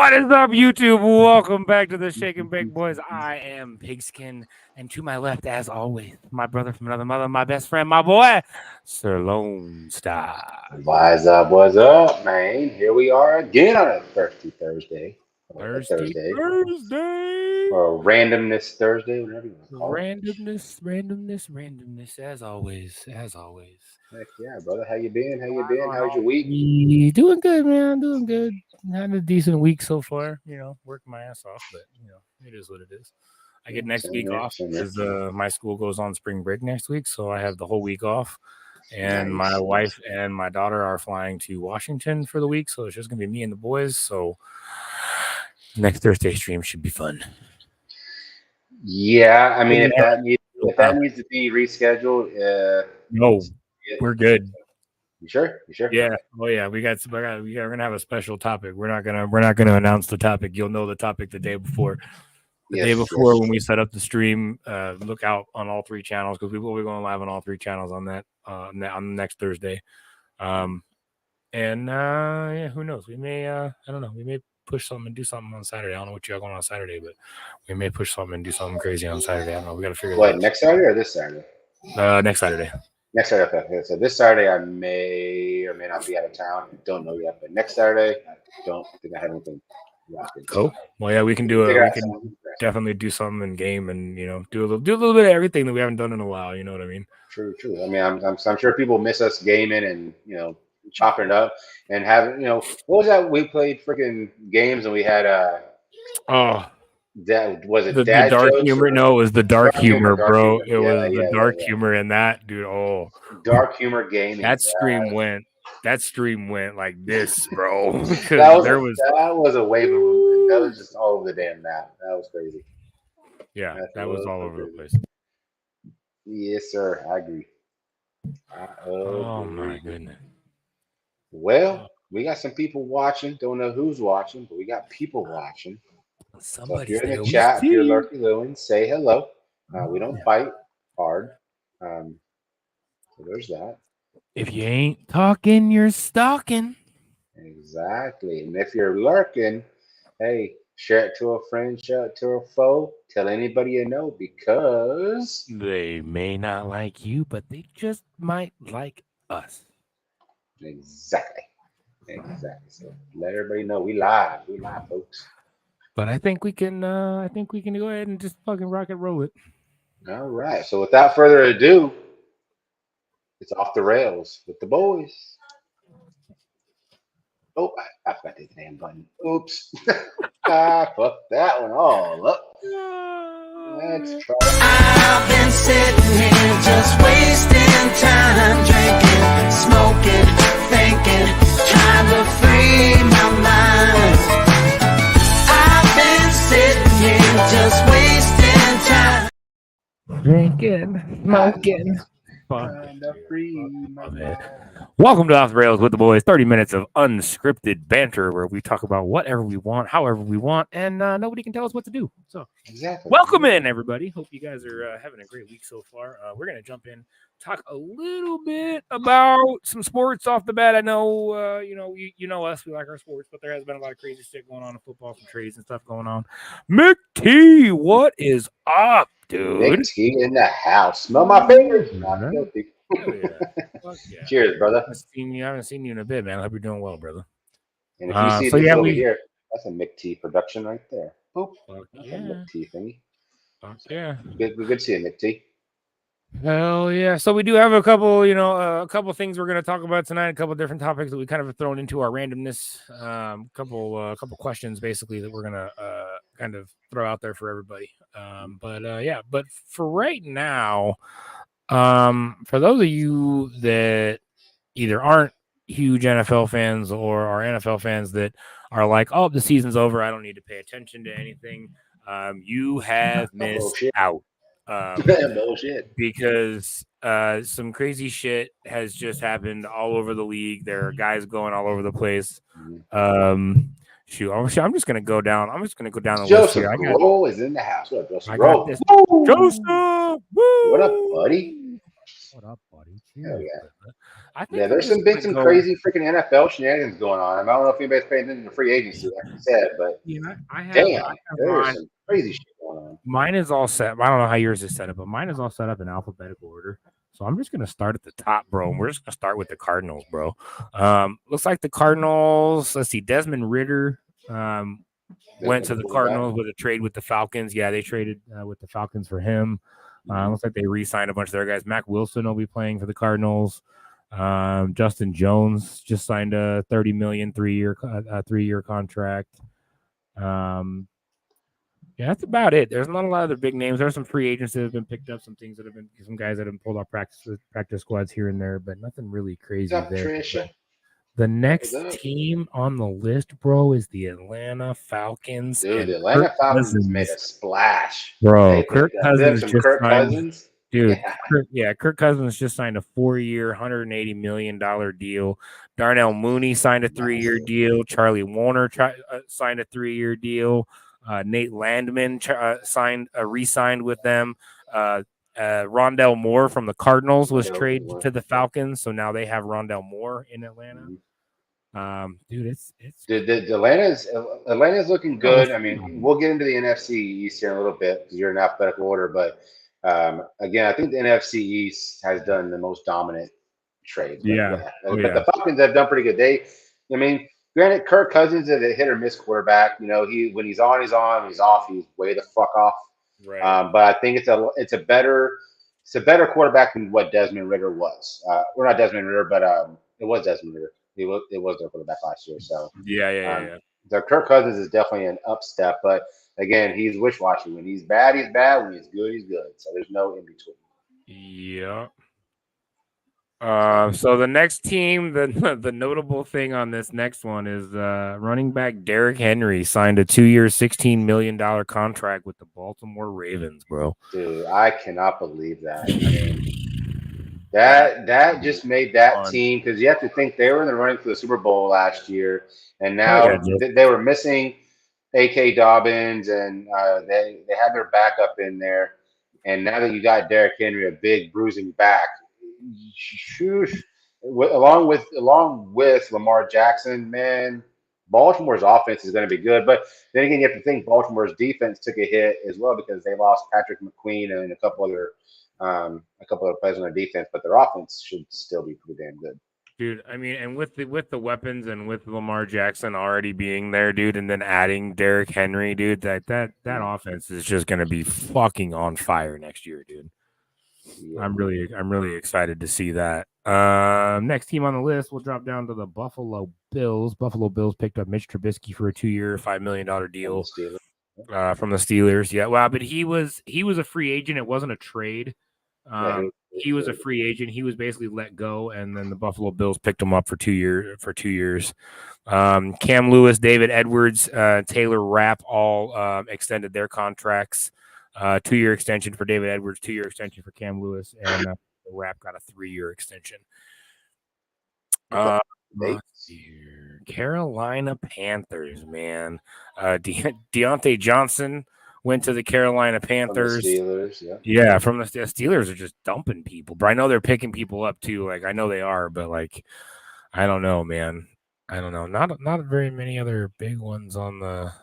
What is up, YouTube? Welcome back to the Shake and Bake Boys. I am Pigskin, and to my left, as always, my brother from another mother, my best friend, my boy, Sir Lonestar. What's up, man? Here we are again on a Thirsty Thursday. Thursday. Or Randomness Thursday, whatever you want to call Randomness, as always. Heck yeah, brother. How you been? How's your week? Doing good, man. Doing good. Had a decent week so far. Working my ass off, but it is what it is. I get next week off because my school goes on spring break next week, so I have the whole week off. And my wife and my daughter are flying to Washington for the week, so it's just gonna be me and the boys. So next Thursday stream should be fun. Yeah, I mean, if that needs to be rescheduled, no, we're good. You sure? Yeah. Oh yeah. We're gonna have a special topic. We're not gonna announce the topic. You'll know the topic the day before. The day before when we set up the stream, look out on all three channels because we will be going live on all three channels on that on next Thursday. Who knows? We may I don't know. We may push something and do something on Saturday. I don't know what you got going on Saturday, but we may push something and do something crazy on Saturday. I don't know. We got to figure it out. Next Saturday or this Saturday? Next Saturday. Next Saturday. Okay. So this Saturday I may or may not be out of town. I don't know yet. But next Saturday, I don't think I have anything. Cool. Well, yeah, we can do it. We can definitely do something in game and do a little bit of everything that we haven't done in a while. You know what I mean? True. I mean, I'm sure people miss us gaming and chopping it up and having what was that? We played freaking games and we had that was it the dark humor? No, it was the dark humor, bro. It was the dark humor and that dude. Oh, dark humor gaming. That stream went like this, bro. that was a wave of that was just all over the damn map. That was crazy. Yeah, that was all over the place. Yes, sir. I agree. Oh my goodness. Well, we got some people watching. Don't know who's watching, but we got people watching. So if you're in the chat, if you're lurking, Lewin, say hello. We don't fight hard. So there's that. If you ain't talking, you're stalking. Exactly. And if you're lurking, hey, share it to a friend, share it to a foe, tell anybody you know because they may not like you, but they just might like us. Exactly. So let everybody know we live, folks. But I think we can go ahead and just fucking rock and roll it. All right. So without further ado, it's off the rails with the boys. Oh, I forgot the damn button. Oops. I fucked that one all up. Let's try. I've been sitting here just wasting time, drinking, smoking, thinking, trying to free my mind. I've been sitting here just wasting time, drinking, smoking. Welcome to Off the Rails with the Boys. 30 minutes of unscripted banter where we talk about whatever we want, however we want, and nobody can tell us what to do. So, exactly. Welcome in, everybody. Hope you guys are having a great week so far. We're going to jump in, talk a little bit about some sports off the bat. I know, you know us. We like our sports, but there has been a lot of crazy shit going on in football, some trades and stuff going on. Mick T, what is up, dude? Mick T in the house. Smell my fingers. Not guilty. Yeah. Cheers, brother. I haven't seen you in a bit, man. I hope you're doing well, brother. And if you see this over here, that's a Mick T production right there. Boop. That's a Mick T thingy. Yeah. Good to see you, Mick T. Hell yeah. So we do have a couple things we're going to talk about tonight, a couple different topics that we kind of have thrown into our randomness, couple questions basically that we're going to kind of throw out there for everybody. But for right now, for those of you that either aren't huge NFL fans or are NFL fans that are like, oh, the season's over, I don't need to pay attention to anything, you have missed out. Bullshit. Because some crazy shit has just happened all over the league. There are guys going all over the place. I'm just gonna go down. The list here. Roll is in the house. What up, Joseph? Joseph, what up, buddy? What up, buddy? Hell Cheers. yeah. I think There's been some crazy freaking NFL shenanigans going on. I don't know if anybody's paying attention to free agency, like you said, but I have there's mine. some crazy shit going on. Mine is all set. I don't know how yours is set up, but mine is all set up in alphabetical order. So I'm just gonna start at the top, bro. And we're just gonna start with the Cardinals, bro. Looks like the Cardinals. Let's see, Desmond Ritter went to the Cardinals with a trade with the Falcons. Yeah, they traded with the Falcons for him. Looks like they re-signed a bunch of their guys. Mac Wilson will be playing for the Cardinals. Justin Jones just signed a $30 million three-year contract. Yeah, that's about it. There's not a lot of other big names. There's some free agents that have been picked up, some guys that have been pulled off practice squads here and there, but nothing really crazy there. Trisha? The next team on the list, bro, is the Atlanta Falcons. Dude, the Atlanta Falcons made a splash. Bro, Kirk Cousins Kirk Cousins just signed a 4-year, $180 million deal. Darnell Mooney signed a 3-year deal. Charlie Warner signed a 3-year deal. Nate Landman re-signed with them. Rondell Moore from the Cardinals was traded to the Falcons, so now they have Rondell Moore in Atlanta. Dude, it's Atlanta's looking good. I mean, we'll get into the NFC East here in a little bit because you're in alphabetical order, but again, I think the NFC East has done the most dominant trades. But the Falcons have done pretty good. Granted, Kirk Cousins is a hit or miss quarterback. When he's on, he's on. When he's off, he's way the fuck off. Right. But I think it's a better quarterback than what Desmond Ritter was. We're not Desmond Ritter, but it was Desmond Ritter. It was their quarterback last year. So yeah. So Kirk Cousins is definitely an up step, but again, he's wish-washy. When he's bad, he's bad. When he's good, he's good. So there's no in between. Yeah. So the next team, the notable thing on this next one is running back Derrick Henry signed a 2-year, $16 million contract with the Baltimore Ravens, bro. Dude, I cannot believe that. I mean, that just made that team, because you have to think they were in the running for the Super Bowl last year, and now they were missing A.K. Dobbins, and they had their backup in there, and now that you got Derrick Henry, a big bruising back, along with Lamar Jackson, man, Baltimore's offense is going to be good. But then again, you have to think Baltimore's defense took a hit as well because they lost Patrick McQueen and a couple other players on their defense, but their offense should still be pretty damn good. Dude, I mean, and with the weapons and with Lamar Jackson already being there, dude, and then adding Derrick Henry, dude, that offense is just going to be fucking on fire next year, dude. Yeah. I'm really excited to see that. Next team on the list, we'll drop down to the Buffalo Bills. Buffalo Bills picked up Mitch Trubisky for a 2-year, $5 million deal from the Steelers. Yeah, wow, but he was a free agent. It wasn't a trade. He was a free agent. He was basically let go, and then the Buffalo Bills picked him up for 2 years. Cam Lewis, David Edwards, Taylor Rapp all extended their contracts. 2-year extension for David Edwards, 2-year extension for Cam Lewis, and Rapp got a 3-year extension. Carolina Panthers, man. Deontay Johnson went to the Carolina Panthers. From the Steelers, yeah. From the Steelers are just dumping people, but I know they're picking people up too. Like I know they are, but like I don't know, man. I don't know. Not very many other big ones on the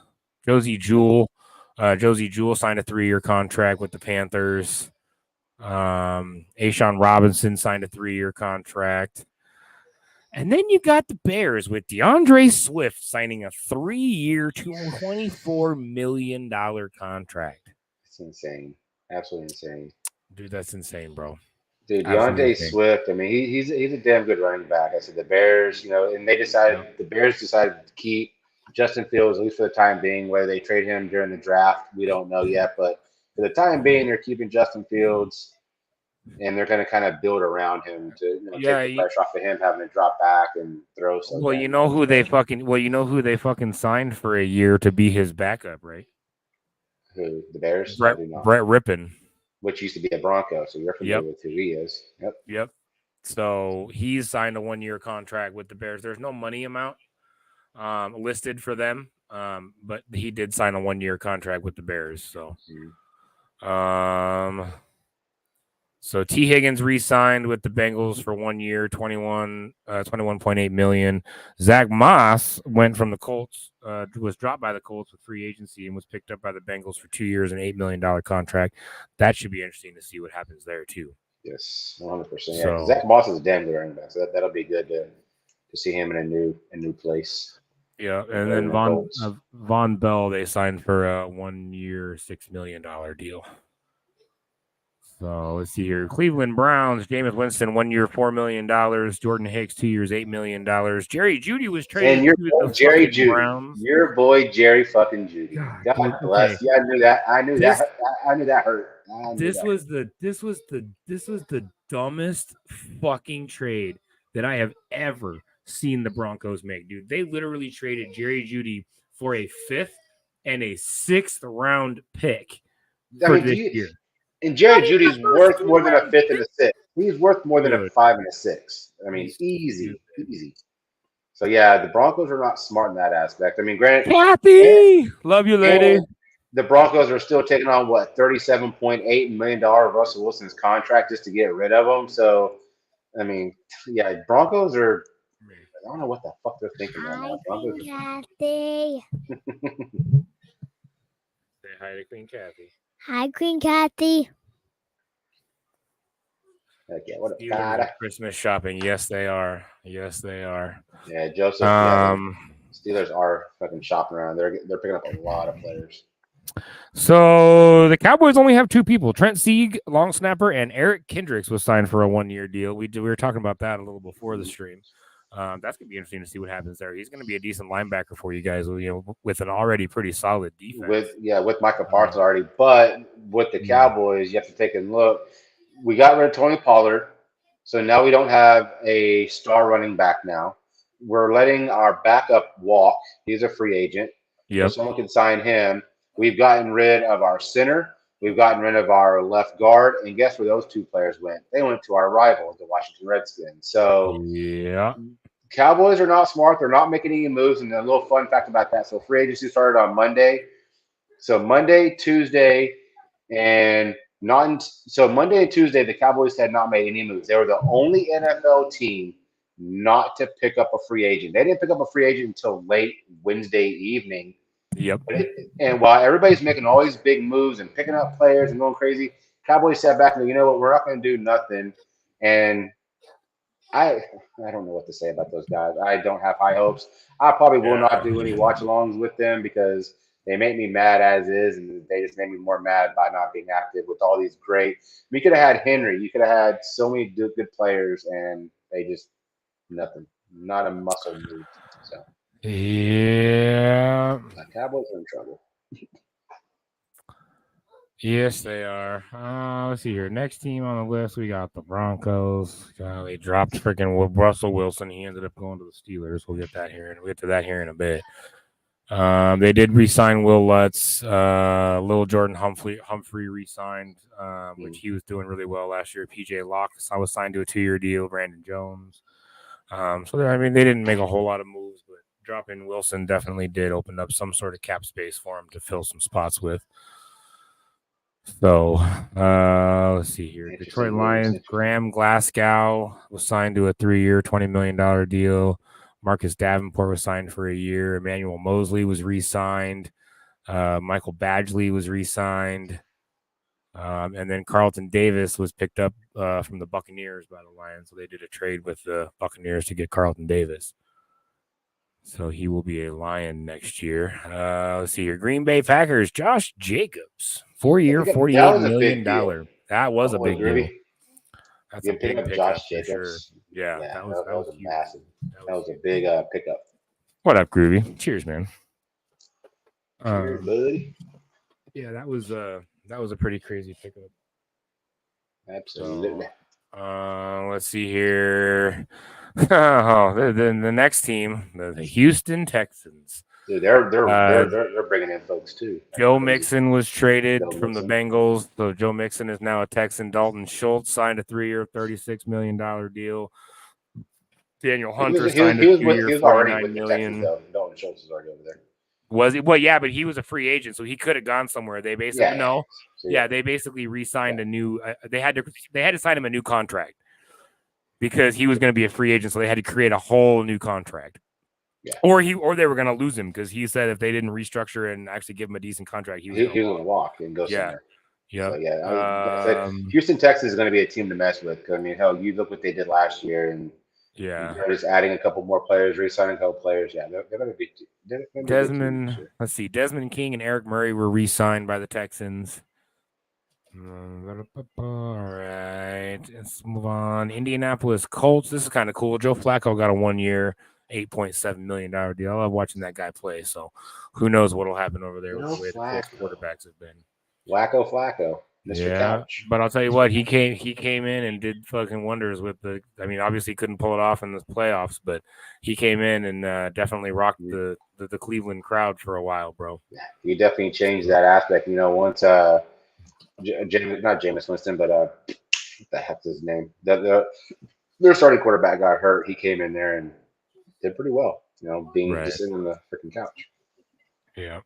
Josie Jewell. Josie Jewell signed a 3-year contract with the Panthers. Ashawn Robinson signed a 3-year contract. And then you got the Bears with DeAndre Swift signing a 3-year, $24 million contract. It's insane. Absolutely insane. Dude, that's insane, bro. Dude, DeAndre Swift, I mean, he's a damn good running back. I said the Bears, and the Bears decided to keep Justin Fields, at least for the time being. Whether they trade him during the draft, we don't know yet. But for the time being, they're keeping Justin Fields, and they're going to kind of build around him to take the pressure off of him having to drop back and throw. Well, you know who they fucking signed for a year to be his backup, right? Who, the Bears? Brett Rippon, which used to be a Bronco, so you're familiar with who he is. Yep. So he's signed a 1-year contract with the Bears. There's no money amount listed for them, but he did sign a 1-year contract with the Bears. So, So T. Higgins re-signed with the Bengals for 1 year, 21.8 million. Zach Moss went from the Colts, was dropped by the Colts with free agency and was picked up by the Bengals for 2 years and $8 million contract. That should be interesting to see what happens there too. Yes, 100%. Yeah, So, Zach Moss is a damn good running back, so that'll be good to see him in a new place. yeah, and then Von Bell they signed for a 1 year, $6 million deal. So let's see here. Cleveland Browns, Jameis Winston, 1 year, $4 million. Jordan Hicks, 2 years, $8 million. Jerry Jeudy was traded and your to boy, the Jerry fucking Jeudy. Browns. Your boy Jerry fucking Jeudy. God bless. Okay. Yeah, I knew that. I knew that hurt. This was the dumbest fucking trade that I have ever seen the Broncos make, dude. They literally traded Jerry Jeudy for a 5th and a 6th round pick for this year. And Jerry Jeudy's worth more than a 5th and a 6th. He's worth more than a 5 and a 6. I mean, easy. So yeah, the Broncos are not smart in that aspect. I mean, granted, Kathy, love you, lady. The Broncos are still taking on what $37.8 million of Russell Wilson's contract just to get rid of him. So, I mean, yeah, Broncos are. I don't know what the fuck they're thinking right now. Kathy. Say hi to Queen Kathy. Hi, Queen Kathy. Okay, what a God. Christmas shopping. Yes, they are. Yeah, Joseph. Steelers are fucking shopping around. They're picking up a lot of players. So the Cowboys only have 2 people: Trent Sieg, long snapper, and Eric Kendricks was signed for a 1 year deal. We were talking about that a little before the stream. That's gonna be interesting to see what happens there. He's gonna be a decent linebacker for you guys, with an already pretty solid defense. With Micah Parsons already, but with the Cowboys, you have to take a look. We got rid of Tony Pollard, so now we don't have a star running back. Now we're letting our backup walk. He's a free agent. Yep. So someone can sign him. We've gotten rid of our center. We've gotten rid of our left guard. And guess where those 2 players went? They went to our rival, the Washington Redskins. So yeah, Cowboys are not smart. They're not making any moves. And a little fun fact about that. So free agency started on Monday. So Monday, Tuesday, and Monday and Tuesday, the Cowboys had not made any moves. They were the only NFL team not to pick up a free agent. They didn't pick up a free agent until late Wednesday evening. Yep. And while everybody's making all these big moves and picking up players and going crazy, Cowboys sat back and said, you know what, we're not going to do nothing. And I don't know what to say about those guys. I don't have high hopes. I probably will not do any watch-alongs with them because they make me mad as is, and they just made me more mad by not being active with all these great. You could have had Henry. You could have had so many good players, and they just nothing. Not a muscle move. So yeah, the Cowboys are in trouble. Yes, they are. Let's see here. Next team on the list, we got the Broncos. They dropped freaking Russell Wilson. He ended up going to the Steelers. We'll get to that here in a bit. They did re-sign Will Lutz. Little Jordan Humphrey re-signed, which he was doing really well last year. PJ Locke was signed to a 2-year deal. Brandon Jones. So they didn't make a whole lot of moves, but dropping Wilson definitely did open up some sort of cap space for him to fill some spots with. So let's see here. Detroit Lions, Graham Glasgow was signed to a 3-year, $20 million deal. Marcus Davenport was signed for a year. Emmanuel Mosley was re-signed. Michael Badgley was re-signed. And then Carlton Davis was picked up from the Buccaneers by the Lions. So they did a trade with the Buccaneers to get Carlton Davis. So he will be a Lion next year. Let's see here. Green Bay Packers, Josh Jacobs, 4-year, $48 million. That was a big deal. That's a big pickup Josh for sure. Yeah, that was a massive. That was a big pickup. What up, Groovy? Cheers, man. Cheers, buddy. Yeah, that was a pretty crazy pickup. Absolutely. So, let's see here. The next team, the Houston Texans. Dude, they're bringing in folks too. Joe Mixon was traded from the Bengals, so Joe Mixon is now a Texan. Dalton Schultz signed a 3-year, $36 million deal. Daniel Hunter signed a 2-year, $49 million. Dalton Schultz is already over there. Was he? Well, yeah, but he was a free agent, so he could have gone somewhere. They basically So, yeah, they basically re-signed a new. They had to sign him a new contract because he was going to be a free agent, so they had to create a whole new contract. Yeah. Or they were going to lose him because he said if they didn't restructure and actually give him a decent contract, he was going to walk and go somewhere. Yeah. So, yeah, Houston Texans is going to be a team to mess with. I mean, hell, you look what they did last year, and they're just adding a couple more players, re-signing a couple players. Yeah, they're going to be. Desmond, let's see, Desmond King and Eric Murray were re-signed by the Texans. All right, let's move on. Indianapolis Colts. This is kind of cool. Joe Flacco got a 1-year, $8.7 million deal. I love watching that guy play. So, who knows what'll happen over there with the way the Colts quarterbacks have been. Flacco, Mr. Couch. But I'll tell you what, he came in and did fucking wonders with the. I mean, obviously couldn't pull it off in the playoffs, but he came in and definitely rocked the Cleveland crowd for a while, bro. Yeah, he definitely changed that aspect. Once not Jameis Winston, but what the heck's his name? Their starting quarterback got hurt. He came in there and did pretty well. Being just sitting on the freaking couch. Yeah.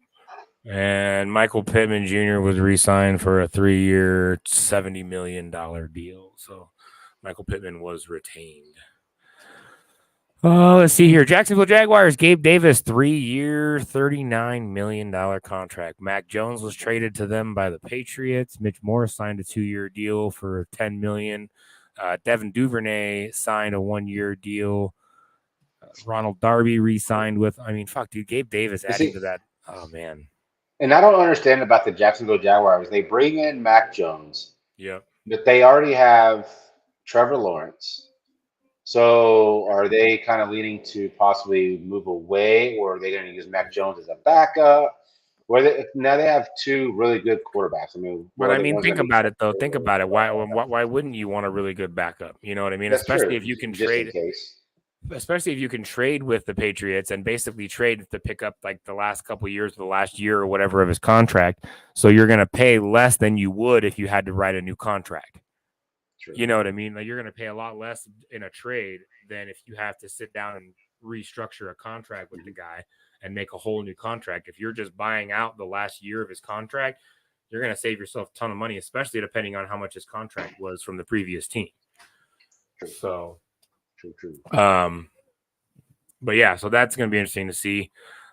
And Michael Pittman Jr. was re-signed for a 3-year, $70 million deal. So Michael Pittman was retained. Let's see here. Jacksonville Jaguars, Gabe Davis, 3-year, $39 million contract. Mac Jones was traded to them by the Patriots. Mitch Morris signed a 2-year deal for $10 million. Devin Duvernay signed a 1-year deal. Ronald Darby re-signed with, dude, Gabe Davis adding to that. Oh, man. And I don't understand about the Jacksonville Jaguars. They bring in Mac Jones. Yep. But they already have Trevor Lawrence. So are they kind of leaning to possibly move away, or are they going to use Mac Jones as a backup? Now they have 2 really good quarterbacks. Think about it though. Think about it. Why wouldn't you want a really good backup? You know what I mean? That's Especially true. if you can Just trade. in case. Especially if you can trade with the Patriots and basically trade to pick up like the last couple of years, the last year or whatever of his contract. So you're going to pay less than you would if you had to write a new contract. True. You know what I mean? Like you're going to pay a lot less in a trade than if you have to sit down and restructure a contract with the guy and make a whole new contract. If you're just buying out the last year of his contract, you're going to save yourself a ton of money, especially depending on how much his contract was from the previous team. True. So. True. But yeah, so that's going to be interesting to see.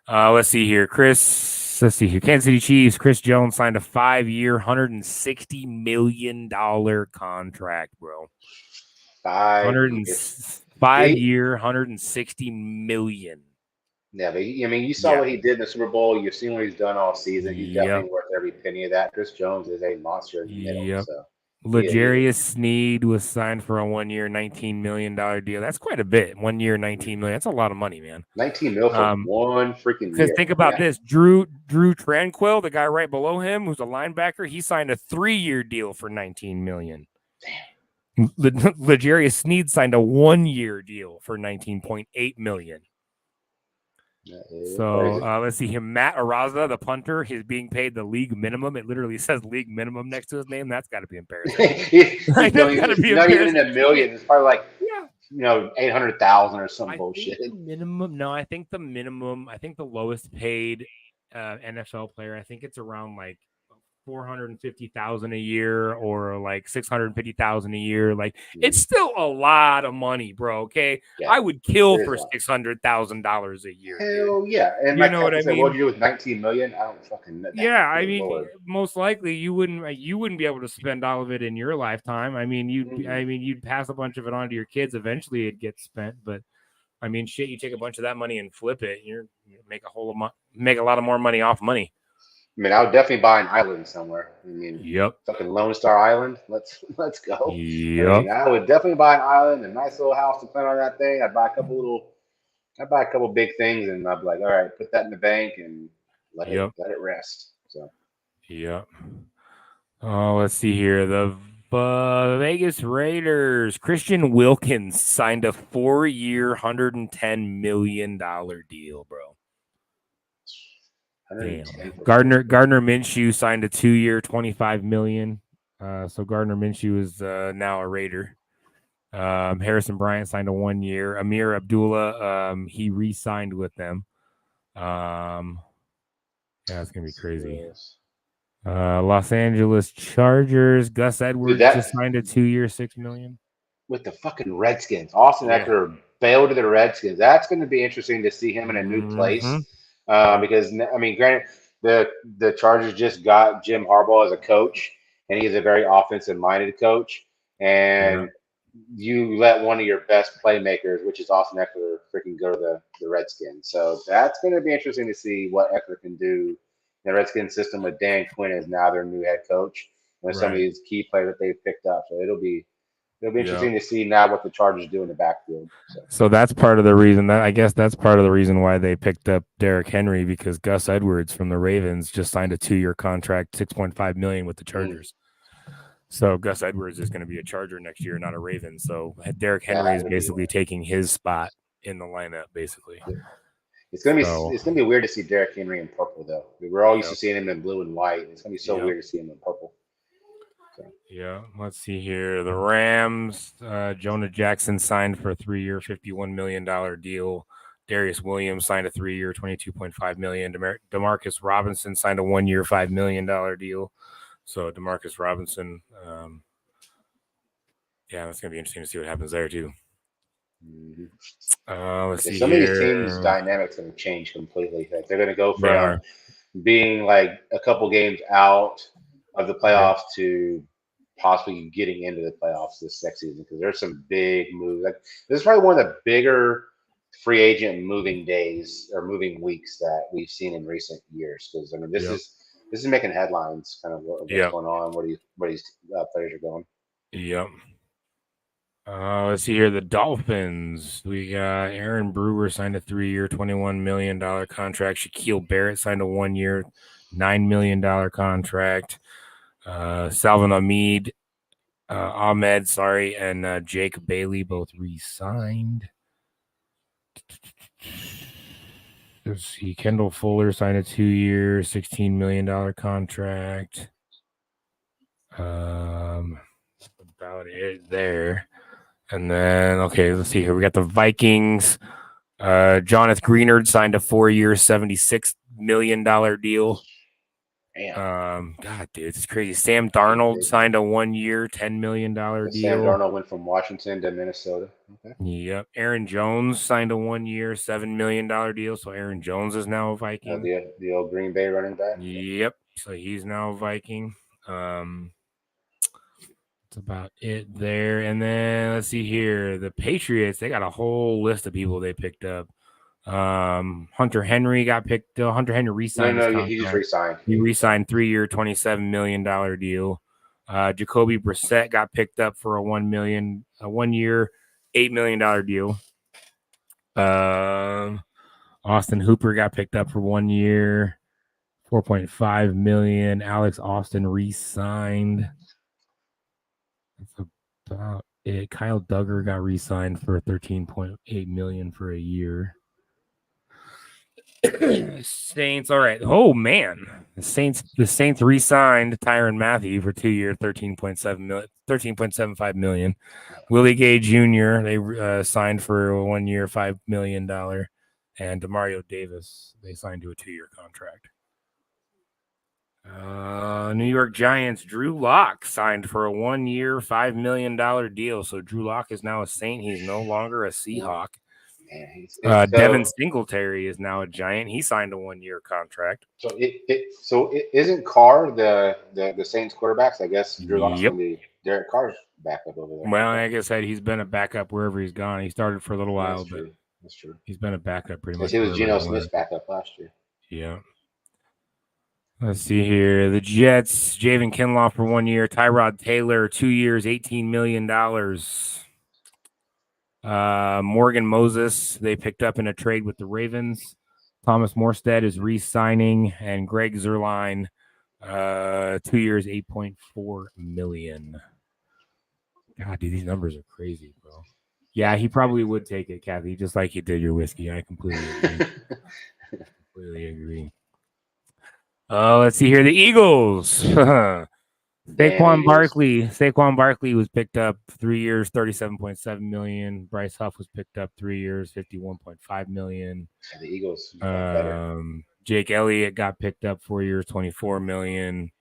Let's see here. Kansas City Chiefs. Chris Jones signed a 5-year, $160 million contract, bro. 5-year, $160 million. Yeah, but you saw what he did in the Super Bowl. You've seen what he's done all season. He's definitely worth every penny of that. Chris Jones is a monster in the middle. So. L'Jarius Sneed was signed for a 1-year, $19 million deal. That's quite a bit. 1 year, $19 million. That's a lot of money, man. $19 million for one freaking year. Because think about this. Drew Tranquil, the guy right below him, who's a linebacker, he signed a 3-year deal for $19 million. Damn. L'Jarius Sneed signed a 1-year deal for $19.8 million. So let's see here. Matt Araza, the punter, he's being paid the league minimum. It literally says league minimum next to his name. That's got to be embarrassing. He's not even in $1 million. It's probably like 800,000 or some bullshit. Minimum? No, I think the minimum. I think the lowest paid NFL player. I think it's around like $450,000 a year or like $650,000 a year. Like it's still a lot of money, bro. Okay, I would kill for $600,000 a year. Hell yeah! And you know what I mean? What do you do with $19 million? I don't fucking know. Yeah, I mean, most likely you wouldn't be able to spend all of it in your lifetime. I mean, you'd pass a bunch of it on to your kids. Eventually, it gets spent, but. I mean, shit, you take a bunch of that money and flip it, you make a lot of more money off money. I mean, I would definitely buy an island somewhere. I mean, fucking Lonestar Island. Let's go. Yep. I would definitely buy an island, a nice little house to plant on that thing. I'd buy a couple big things, and I'd be like, all right, put that in the bank and let it rest. So. Yep. Oh, let's see here. The Vegas Raiders. Christian Wilkins signed a 4-year, $110 million deal, bro. Damn. Gardner Minshew signed a 2-year, $25 million. So Gardner Minshew is now a Raider. Harrison Bryant signed a 1-year. Amir Abdullah, he re-signed with them. Yeah, it's gonna be crazy. Los Angeles Chargers. Gus Edwards just signed a 2-year, $6 million. With the fucking Redskins. Austin Eckler bailed to the Redskins. That's going to be interesting to see him in a new place. Because, I mean, granted, the Chargers just got Jim Harbaugh as a coach, and he's a very offensive-minded coach. And you let one of your best playmakers, which is Austin Eckler, freaking go to the Redskins. So that's going to be interesting to see what Eckler can do in the Redskins system with Dan Quinn as now their new head coach and some of these key players that they've picked up. So it'll be interesting to see now what the Chargers do in the backfield. So that's part of the reason I guess that's part of the reason why they picked up Derrick Henry, because Gus Edwards from the Ravens just signed a 2-year contract, $6.5 million with the Chargers. So Gus Edwards is going to be a Charger next year, not a Raven. So Derrick Henry is basically taking his spot in the lineup, basically. It's gonna be weird to see Derrick Henry in purple, though. We're all used to seeing him in blue and white. It's gonna be so weird to see him in purple. Yeah, let's see here. The Rams, Jonah Jackson signed for a 3-year, $51 million deal. Darius Williams signed a 3-year, $22.5 million. Demarcus Robinson signed a 1-year, $5 million deal. So Demarcus Robinson, that's gonna be interesting to see what happens there too. Let's see. Some of these teams' dynamics are going to change completely. Like they're going to go from being like a couple games out of the playoffs to possibly getting into the playoffs this next season, because there's some big moves. Like this is probably one of the bigger free agent moving days or moving weeks that we've seen in recent years. Because I mean, this is making headlines. Kind of what's going on, where these players are going. Yep. Let's see here. The Dolphins. We got Aaron Brewer signed a 3-year, $21 million contract. Shaquille Barrett signed a 1-year, $9 million contract. Salvin Ahmed, and Jake Bailey both re-signed. Let's see. Kendall Fuller signed a 2-year, $16 million contract. About it there. And then, let's see here. We got the Vikings. Jonathan Greenard signed a 4-year, $76 million deal. Damn. God, dude, it's crazy. Sam Darnold signed a 1-year, $10 million deal. Sam Darnold went from Washington to Minnesota. Okay. Yep. Aaron Jones signed a 1-year, $7 million deal. So Aaron Jones is now a Viking. The old Green Bay running back. Yep. So he's now a Viking. That's about it there. And then let's see here. The Patriots, they got a whole list of people they picked up. Hunter Henry got picked up. Hunter Henry re-signed. No, he just re-signed. He re-signed 3-year, $27 million deal. Jacoby Brissett got picked up for a 1-year, $8 million deal. Austin Hooper got picked up for 1 year, $4.5 million. Alex Austin re-signed. That's about it. Kyle Duggar got re-signed for $13.8 million for a year. Saints, all right. Oh man, the Saints re-signed Tyrann Mathieu for 2 years, $13.75 million. Willie Gay Jr. they signed for a 1 year, $5 million, and Demario Davis they signed to a 2-year contract. New York Giants Drew Lock signed for a 1 year, $5 million deal. So Drew Lock is now a Saint. He's no longer a Seahawk. Devin Singletary is now a Giant. He signed a 1-year contract. So isn't Carr the Saints quarterbacks? I guess Drew Lock's going to be Derek Carr's backup over there. Well, like I said, he's been a backup wherever he's gone. He started for a little while, but that's true. He's been a backup pretty much. He was Geno Smith's backup last year. Yeah. Let's see here. The Jets, Javen Kinlaw for 1 year. Tyrod Taylor, 2 years, $18 million. Morgan Moses, they picked up in a trade with the Ravens. Thomas Morstead is re-signing, and Greg Zuerlein, 2 years, $8.4 million. God, dude, these numbers are crazy, bro. Yeah, he probably would take it, Kathy, just like you did your whiskey. I completely agree. Let's see here. The Eagles. Saquon Barkley was picked up 3 years, $37.7 million. Bryce Huff was picked up 3 years, $51.5 million. Yeah, the Eagles. Jake Elliott got picked up 4 years, $24 million.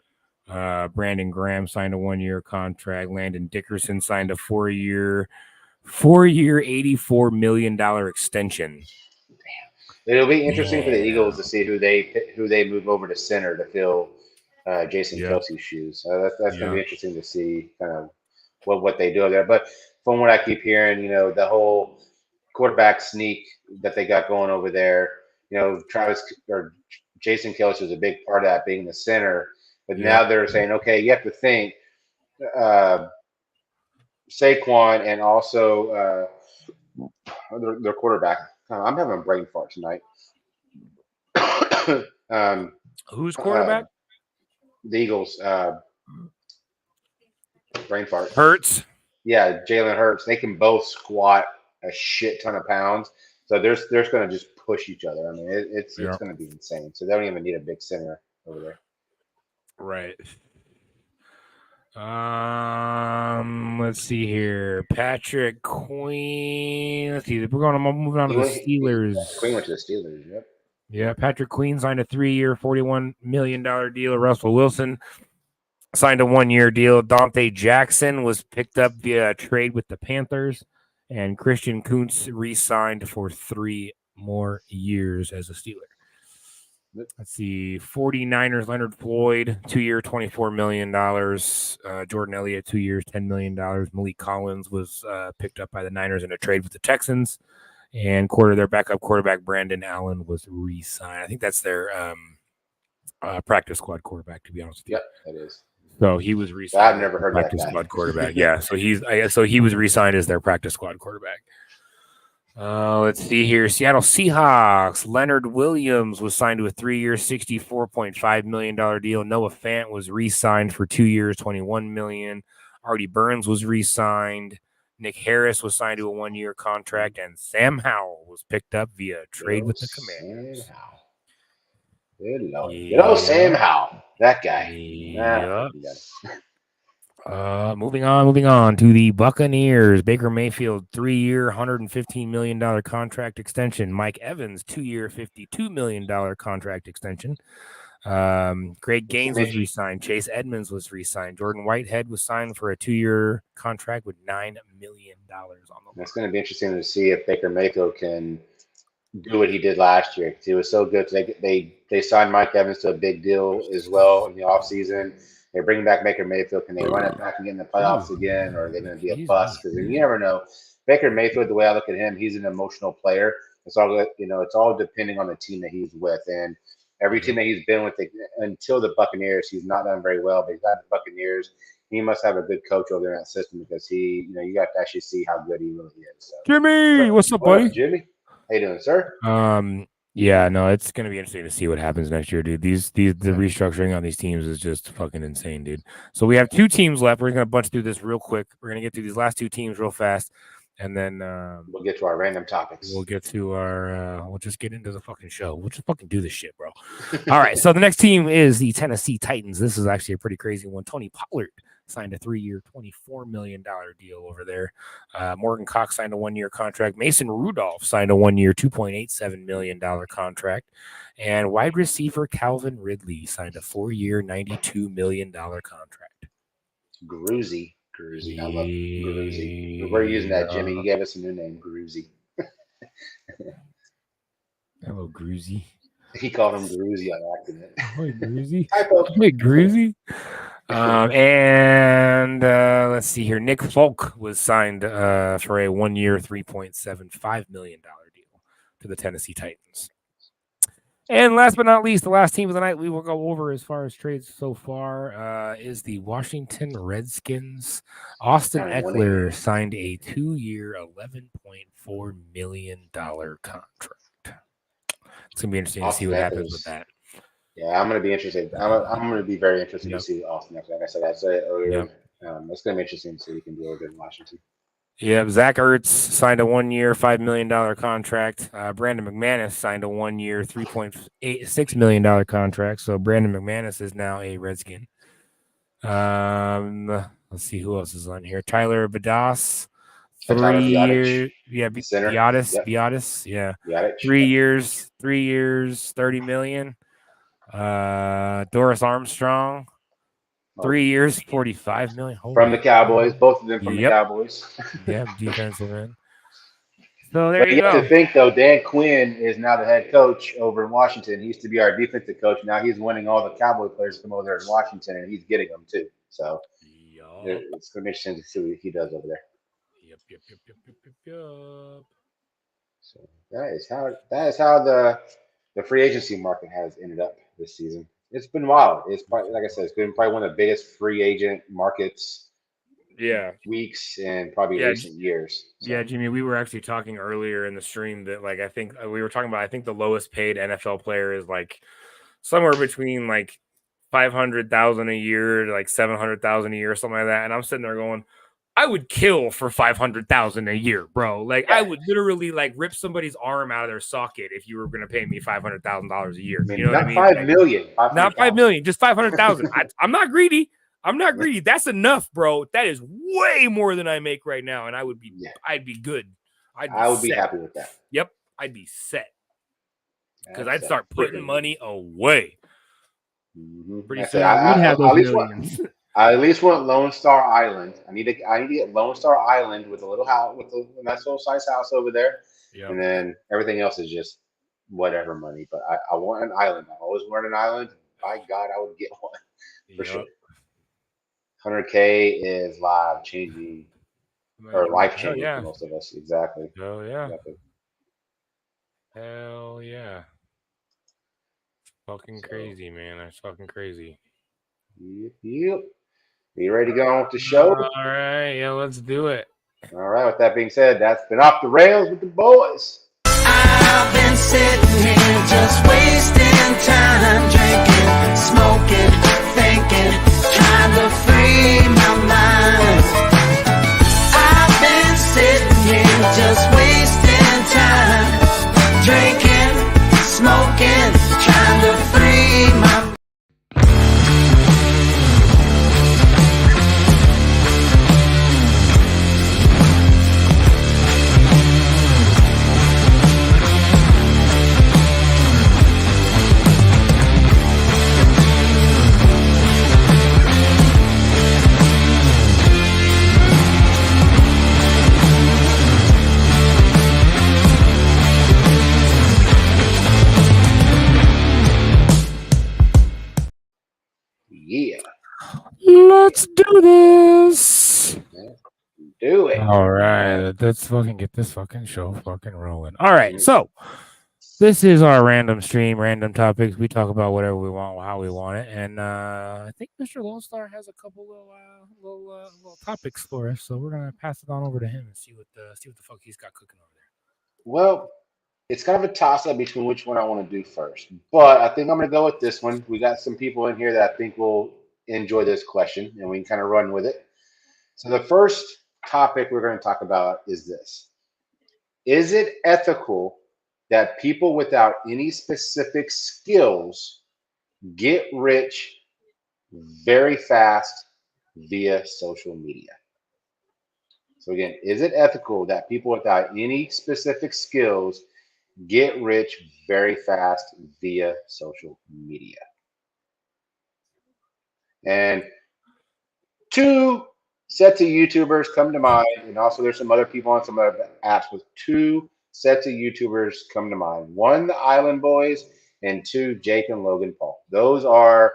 Brandon Graham signed a 1-year contract. Landon Dickerson signed a 4-year, $84 million extension. It'll be interesting for the Eagles to see who they move over to center to fill Jason Kelsey's shoes. That's going to be interesting to see kind of what they do there. But from what I keep hearing, the whole quarterback sneak that they got going over there, Jason Kelsey was a big part of that, being the center. But now they're saying, okay, you have to think Saquon and also their quarterback. I'm having a brain fart tonight. Who's quarterback? The Eagles. Brain fart. Hurts. Yeah, Jalen Hurts. They can both squat a shit ton of pounds. So they're going to just push each other. I mean, it's going to be insane. So they don't even need a big center over there. Right. Let's see here. Patrick Queen. Let's see. We're moving on to the Steelers. Queen went to the Steelers. Yep. Yeah, Patrick Queen signed a 3-year, $41 million deal. Russell Wilson signed a 1-year deal. Dante Jackson was picked up via trade with the Panthers, and Christian Kuntz re-signed for 3 more years as a Steeler. Let's see. 49ers, Leonard Floyd, 2-year, $24 million. Jordan Elliott, 2 years, $10 million. Malik Collins was picked up by the Niners in a trade with the Texans. And their backup quarterback, Brandon Allen, was re-signed. I think that's their practice squad quarterback, to be honest with you. Yep, that is. So he was re-signed. I've never heard practice that guy. Squad quarterback. Yeah, so he was re-signed as their practice squad quarterback. Let's see here. Seattle Seahawks. Leonard Williams was signed to a 3-year, $64.5 million deal. Noah Fant was re-signed for 2 years, $21 million. Artie Burns was re-signed. Nick Harris was signed to a 1-year contract, and Sam Howell was picked up via trade with the Commanders. Good Lord. Yeah. Sam Howell. That guy. Yeah. Moving on to the Buccaneers. Baker Mayfield, 3-year, $115 million contract extension. Mike Evans, 2-year, $52 million contract extension. Greg Gaines was re-signed. Chase Edmonds was re-signed. Jordan Whitehead was signed for a 2-year contract with $9 million on the It's going to be interesting to see if Baker Mayfield can do what he did last year, because he was so good. They signed Mike Evans to a big deal as well in the offseason. They're bringing back Baker Mayfield. Can they run it back and get in the playoffs again, or are they going to be a bust? Because you never know. Baker Mayfield, the way I look at him, he's an emotional player. It's all depending on the team that he's with, and every team that he's been with until the Buccaneers, he's not done very well. But he's got the Buccaneers. He must have a good coach over there in that system, because you got to actually see how good he really is. So. Jimmy, what's up, buddy? Jimmy, how you doing, sir? Yeah, no, it's gonna be interesting to see what happens next year, dude. The restructuring on these teams is just fucking insane, dude. So we have 2 teams left. We're gonna bunch through this real quick. We're gonna get through these last 2 teams real fast, and then we'll get to our random topics. We'll get to our. We'll just get into the fucking show. We'll just fucking do this shit, bro. All right. So the next team is the Tennessee Titans. This is actually a pretty crazy one. Tony Pollard signed a 3-year, $24 million deal over there. Morgan Cox signed a 1-year contract. Mason Rudolph signed a 1-year, $2.87 million contract. And wide receiver Calvin Ridley signed a 4-year, $92 million contract. Gruzy. I love Gruzy. We're using that, Jimmy. You gave us a new name, Gruzy. Hello, Gruzy. He called him Gruzy on accident. Hey, Gruzy. Hey, Gruzy. And let's see here. Nick Folk was signed for a 1-year, $3.75 million deal to the Tennessee Titans. And last but not least, the last team of the night we will go over as far as trades so far is the Washington Redskins. Austin Eckler signed a 2-year, $11.4 million contract. It's going to be interesting to see what happens with that. Yeah, I'm going to be interested. I'm going to be very interested to see Austin Eckler. Like I said earlier. Yep. It's going to be interesting to see if he can do a good in Washington. Yeah, Zach Ertz signed a 1-year, $5 million contract. Brandon McManus signed a 1-year, $3.86 million contract. So Brandon McManus is now a Redskin. Let's see who else is on here. Tyler Badas, 3 years. Yeah, Biadasz. Yeah, Biadasz. 3 years, $30 million. Doris Armstrong, 3 years, 45 million. From the Cowboys, both of them from the Cowboys. Yeah, defensive end. So there But you you go. have to think, though, Dan Quinn is now the head coach over in Washington. He used to be our defensive coach. Now he's winning all the Cowboy players to come over there in Washington, and he's getting them too. So it's going to be interesting to see what he does over there. Yep. So that is how the free agency market has ended up this season. It's been wild. It's probably, like I said, it's been probably one of the biggest free agent markets. Weeks and probably recent years. So. Yeah, Jimmy, we were actually talking earlier in the stream that like I think we were talking about I think the lowest paid NFL player is like somewhere between like 500,000 a year to like 700,000 a year or something like that. And I'm sitting there going, I would kill for 500,000 a year, bro. Like I would literally like rip somebody's arm out of their socket if you were going to pay me $500,000 a year. You know what I mean? 5 million. Not 5 million, just 500,000. I'm not greedy. I'm not greedy. That's enough, bro. That is way more than I make right now, and I'd be good. I would be happy with that. Yep, I'd be set because I'd start putting money away. Pretty soon, we'd have those millions. I at least want Lone Star Island. I need to get Lone Star Island with a little house, with a nice little size house over there, and then everything else is just whatever money. But I want an island. I always wanted an island. By God, I would get one for sure. 100K is life changing for most of us. Exactly. Oh yeah. Exactly. Hell yeah. Fucking crazy, man. That's fucking crazy. Yep. Are you ready to go on with the show? All right. Yeah, let's do it. All right. With that being said, that's been Off the Rails with the boys. I've been sitting here just wasting time, drinking, smoking, thinking, trying to free my mind. I've been sitting here just wasting time, drinking, smoking, trying to free my mind. Yeah. Let's do this. Do it. All right. Let's fucking get this fucking show fucking rolling. All right. So this is our random stream, random topics. We talk about whatever we want, how we want it. And I think Mr. Lonestar has a couple little topics for us. So we're gonna pass it on over to him and see what the fuck he's got cooking over there. Well, it's kind of a toss-up between which one I want to do first. But I think I'm going to go with this one. We got some people in here that I think will enjoy this question, and we can kind of run with it. So the first topic we're going to talk about is this. Is it ethical that people without any specific skills get rich very fast via social media? So again, is it ethical that people without any specific skills get rich very fast via social media? And two sets of YouTubers come to mind, and also there's some other people on some other apps with two sets of YouTubers come to mind. One, the Island Boys, and two, Jake and Logan Paul. Those are,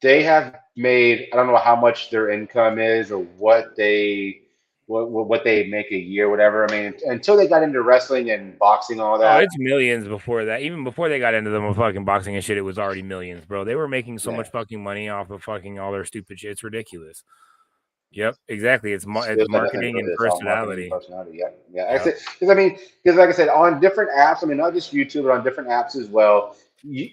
they have made, I don't know how much their income is or what they make a year, whatever. I mean, until they got into wrestling and boxing, all that. Oh, it's millions before that. Even before they got into the fucking boxing and shit, it was already millions, bro. They were making so much fucking money off of fucking all their stupid shit. It's ridiculous. Yep, exactly. It's marketing and personality. Yeah. Because like I said, on different apps, I mean, not just YouTube, but on different apps as well. You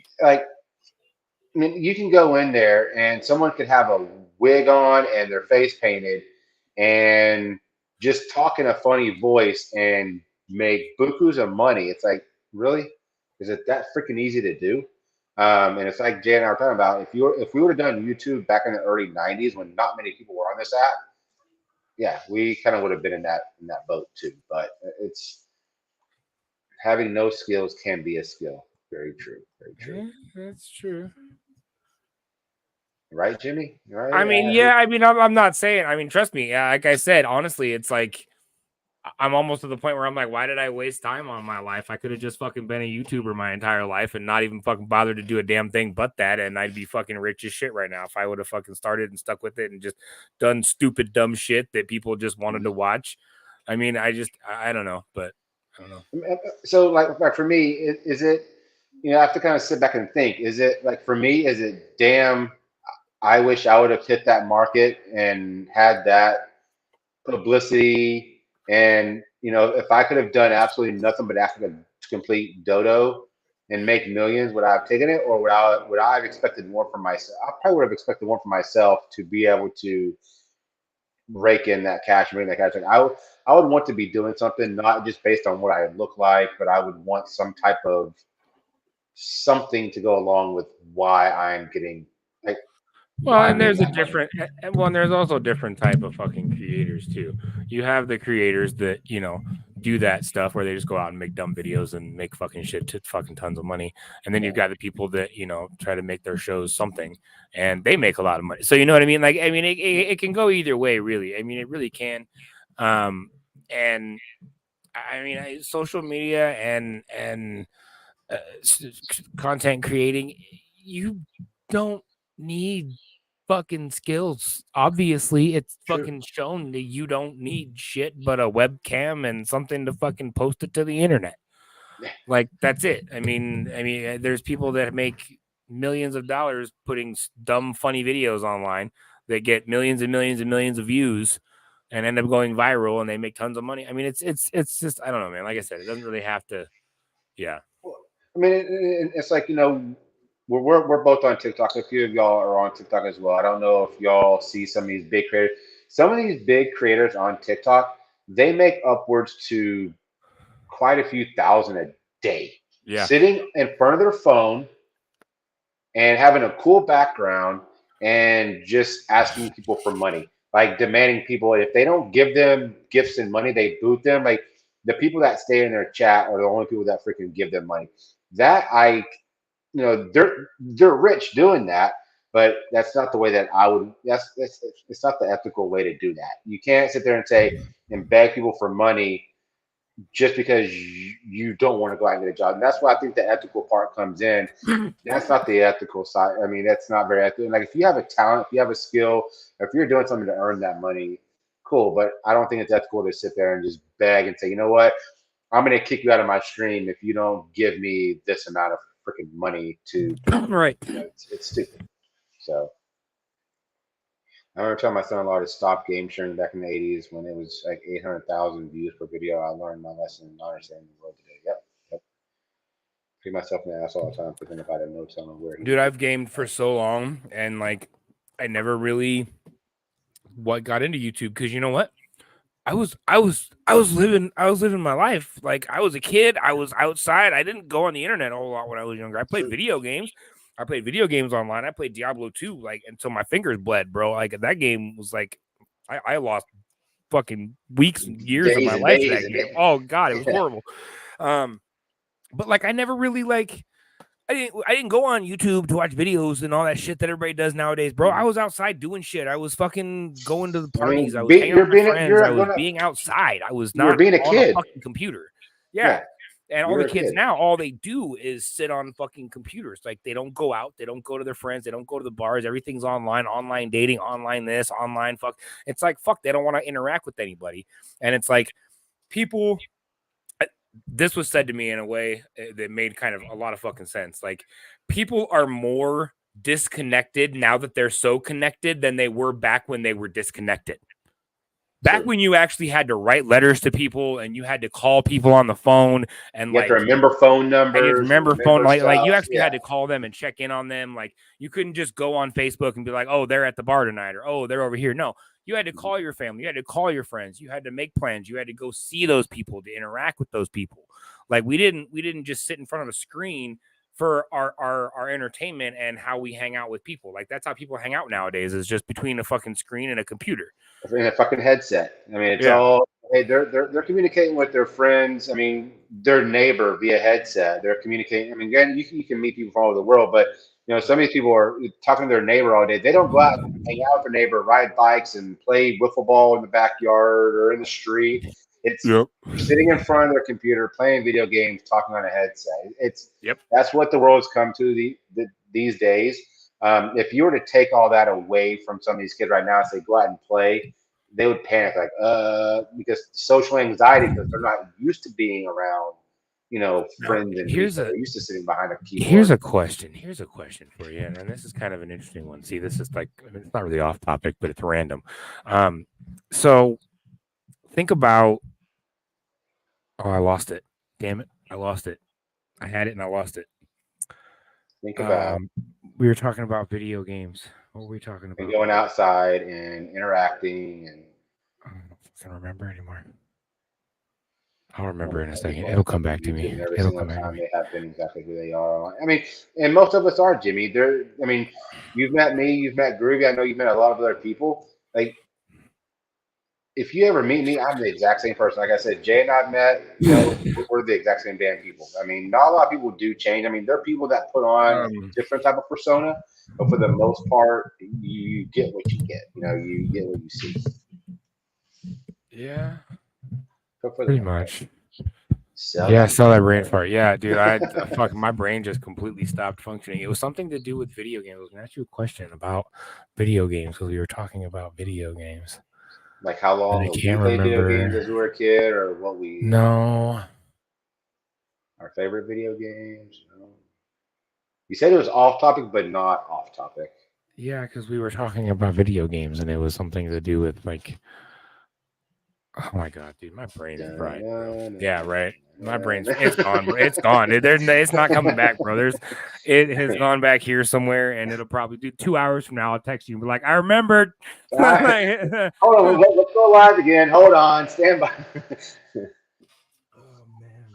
can go in there and someone could have a wig on and their face painted and just talk in a funny voice and make bukus of money. It's like, really? Is it that freaking easy to do? And it's like Jay and I were talking about, if we would have done YouTube back in the early 90s when not many people were on this app, yeah, we kind of would have been in that boat too. But it's having no skills can be a skill. Very true. Very true. Yeah, that's true. Right, Jimmy? Right? I mean, yeah. I mean, I'm not saying. I mean, trust me. Like I said, honestly, it's like I'm almost to the point where I'm like, why did I waste time on my life? I could have just fucking been a YouTuber my entire life and not even fucking bothered to do a damn thing but that, and I'd be fucking rich as shit right now if I would have fucking started and stuck with it and just done stupid, dumb shit that people just wanted to watch. I mean, I don't know, but I don't know. So, like for me, is it? You know, I have to kind of sit back and think. Is it like for me? Is it damn? I wish I would have hit that market and had that publicity. And you know, if I could have done absolutely nothing but act like a complete dodo and make millions, would I have taken it, or would I have expected more from myself? I probably would have expected more from myself to be able to rake in that cash and bring that cash. Like I would want to be doing something not just based on what I look like, but I would want some type of something to go along with why I'm getting like. Well, and there's a different, well, and there's also different type of fucking creators too. You have the creators that, you know, do that stuff where they just go out and make dumb videos and make fucking shit to fucking tons of money. And then you've got the people that, you know, try to make their shows something and they make a lot of money. So, you know what I mean? Like, I mean, it can go either way, really. I mean, it really can. And I mean, social media and content creating, you don't need fucking skills. Obviously, it's fucking shown that you don't need shit but a webcam and something to fucking post it to the internet. Like that's it. I mean, there's people that make millions of dollars putting dumb, funny videos online that get millions and millions and millions of views and end up going viral, and they make tons of money. I mean, it's just I don't know, man. Like I said, it doesn't really have to. Yeah. I mean, it's like, you know, we're both on TikTok. A few of y'all are on TikTok as well. I don't know if y'all see some of these big creators. Some of these big creators on TikTok, they make upwards to quite a few thousand a day. Yeah. Sitting in front of their phone and having a cool background and just asking people for money, like demanding people. If they don't give them gifts and money, they boot them. Like the people that stay in their chat are the only people that freaking give them money. That you know, they're rich doing that, but that's not the way that I would. It's not the ethical way to do that. You can't sit there and say and beg people for money just because you don't want to go out and get a job. And that's why I think the ethical part comes in. That's not the ethical side. I mean, that's not very ethical. Like if you have a talent, if you have a skill, if you're doing something to earn that money, cool. But I don't think it's ethical to sit there and just beg and say, you know what, I'm going to kick you out of my stream if you don't give me this amount of freaking money to. Right. You know, it's stupid. So. I remember telling my son-in-law to stop game sharing back in the 80s when it was like 800,000 views per video. I learned my lesson and understanding the world today. Yep. Kick myself in the ass all the time thinking if I didn't know someone where. Dude, I've gamed for so long and like I never really got into YouTube because you know what? I was living my life. Like I was a kid. I was outside. I didn't go on the internet a whole lot when I was younger. I played video games. I played video games online. I played Diablo 2 like until my fingers bled, bro. Like that game was like I lost fucking weeks and years of my life in that game. Oh god, it was horrible. But like I never really like I didn't go on YouTube to watch videos and all that shit that everybody does nowadays, bro. I was outside doing shit. I was fucking going to the parties. I was hanging out with my friends. I was being outside. I was not being a kid. A fucking computer. Yeah. And all the kids now, all they do is sit on fucking computers. Like they don't go out. They don't go to their friends. They don't go to the bars. Everything's online dating, online this, online fuck. It's like, fuck, they don't want to interact with anybody. And it's like people, this was said to me in a way that made kind of a lot of fucking sense. Like people are more disconnected now that they're so connected than they were back when they were disconnected. Back when you actually had to write letters to people and you had to call people on the phone and you have to remember phone numbers. Like you actually had to call them and check in on them. Like you couldn't just go on Facebook and be like, oh, they're at the bar tonight or oh, they're over here. No, you had to call your family. You had to call your friends. You had to make plans. You had to go see those people to interact with those people. Like we didn't just sit in front of a screen for our entertainment and how we hang out with people. Like that's how people hang out nowadays is just between a fucking screen and a computer. In a fucking headset. I mean, it's all hey, they're communicating with their friends. I mean, their neighbor via headset. They're communicating. I mean, again, you can meet people from all over the world, but some of these people are talking to their neighbor all day. They don't go out and hang out with their neighbor, ride bikes, and play wiffle ball in the backyard or in the street. It's sitting in front of their computer, playing video games, talking on a headset. That's what the world's come to these days. If you were to take all that away from some of these kids right now and say go out and play, they would panic because social anxiety, because they're not used to being around friends, and they're used to sitting behind a keyboard. Here's a question for you, and this is kind of an interesting one. See, this is it's not really off topic, but it's random. So think about. Oh, I lost it. Damn it, I lost it. I had it and I lost it. Think about. We were talking about video games. What were we talking about? And going outside and interacting, and I don't remember anymore. I'll remember in a second. It'll come back to me. It'll come back to me. They have been exactly who they are. I mean, and most of us are, Jimmy. You've met me. You've met Groovy. I know you've met a lot of other people. Like, if you ever meet me, I'm the exact same person. Like I said, Jay and I've met. We're the exact same damn people. I mean, not a lot of people do change. I mean, there are people that put on a different type of persona, but for the most part, you get what you get. You get what you see. Yeah. Pretty much. Saw that brain fart. Yeah, dude. My brain just completely stopped functioning. It was something to do with video games. I was gonna ask you a question about video games because we were talking about video games. Like how long we played video games as we were a kid, or what we our favorite video games. You said it was off topic, but not off topic. Yeah, because we were talking about video games, and it was something to do with oh my god, dude, my brain is fried, bro. Yeah, right. My brain's it's gone, bro. It's gone. It's not coming back, bro. It has gone back here somewhere, and it'll probably do 2 hours from now. I'll text you and be like, I remembered. Hold on, let's go live again. Hold on, stand by. Oh man.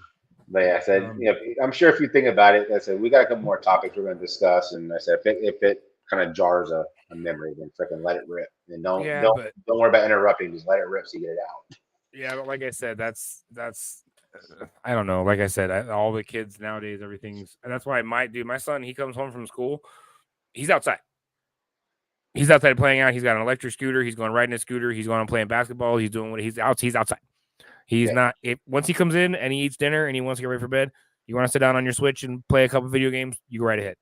But yeah, I said, I'm sure if you think about it, I said we got a couple more topics we're going to discuss, and I said if it kind of jars a memory, then freaking let it rip, and don't worry about interrupting. Just let it rip so you get it out. Yeah, but like I said, that's I don't know. Like I said, all the kids nowadays, that's why my son, he comes home from school, he's outside. He's outside playing out. He's got an electric scooter. He's going riding a scooter. He's going and playing basketball. He's doing he's outside. He's not. Once he comes in and he eats dinner and he wants to get ready for bed, you want to sit down on your Switch and play a couple video games, you go right ahead.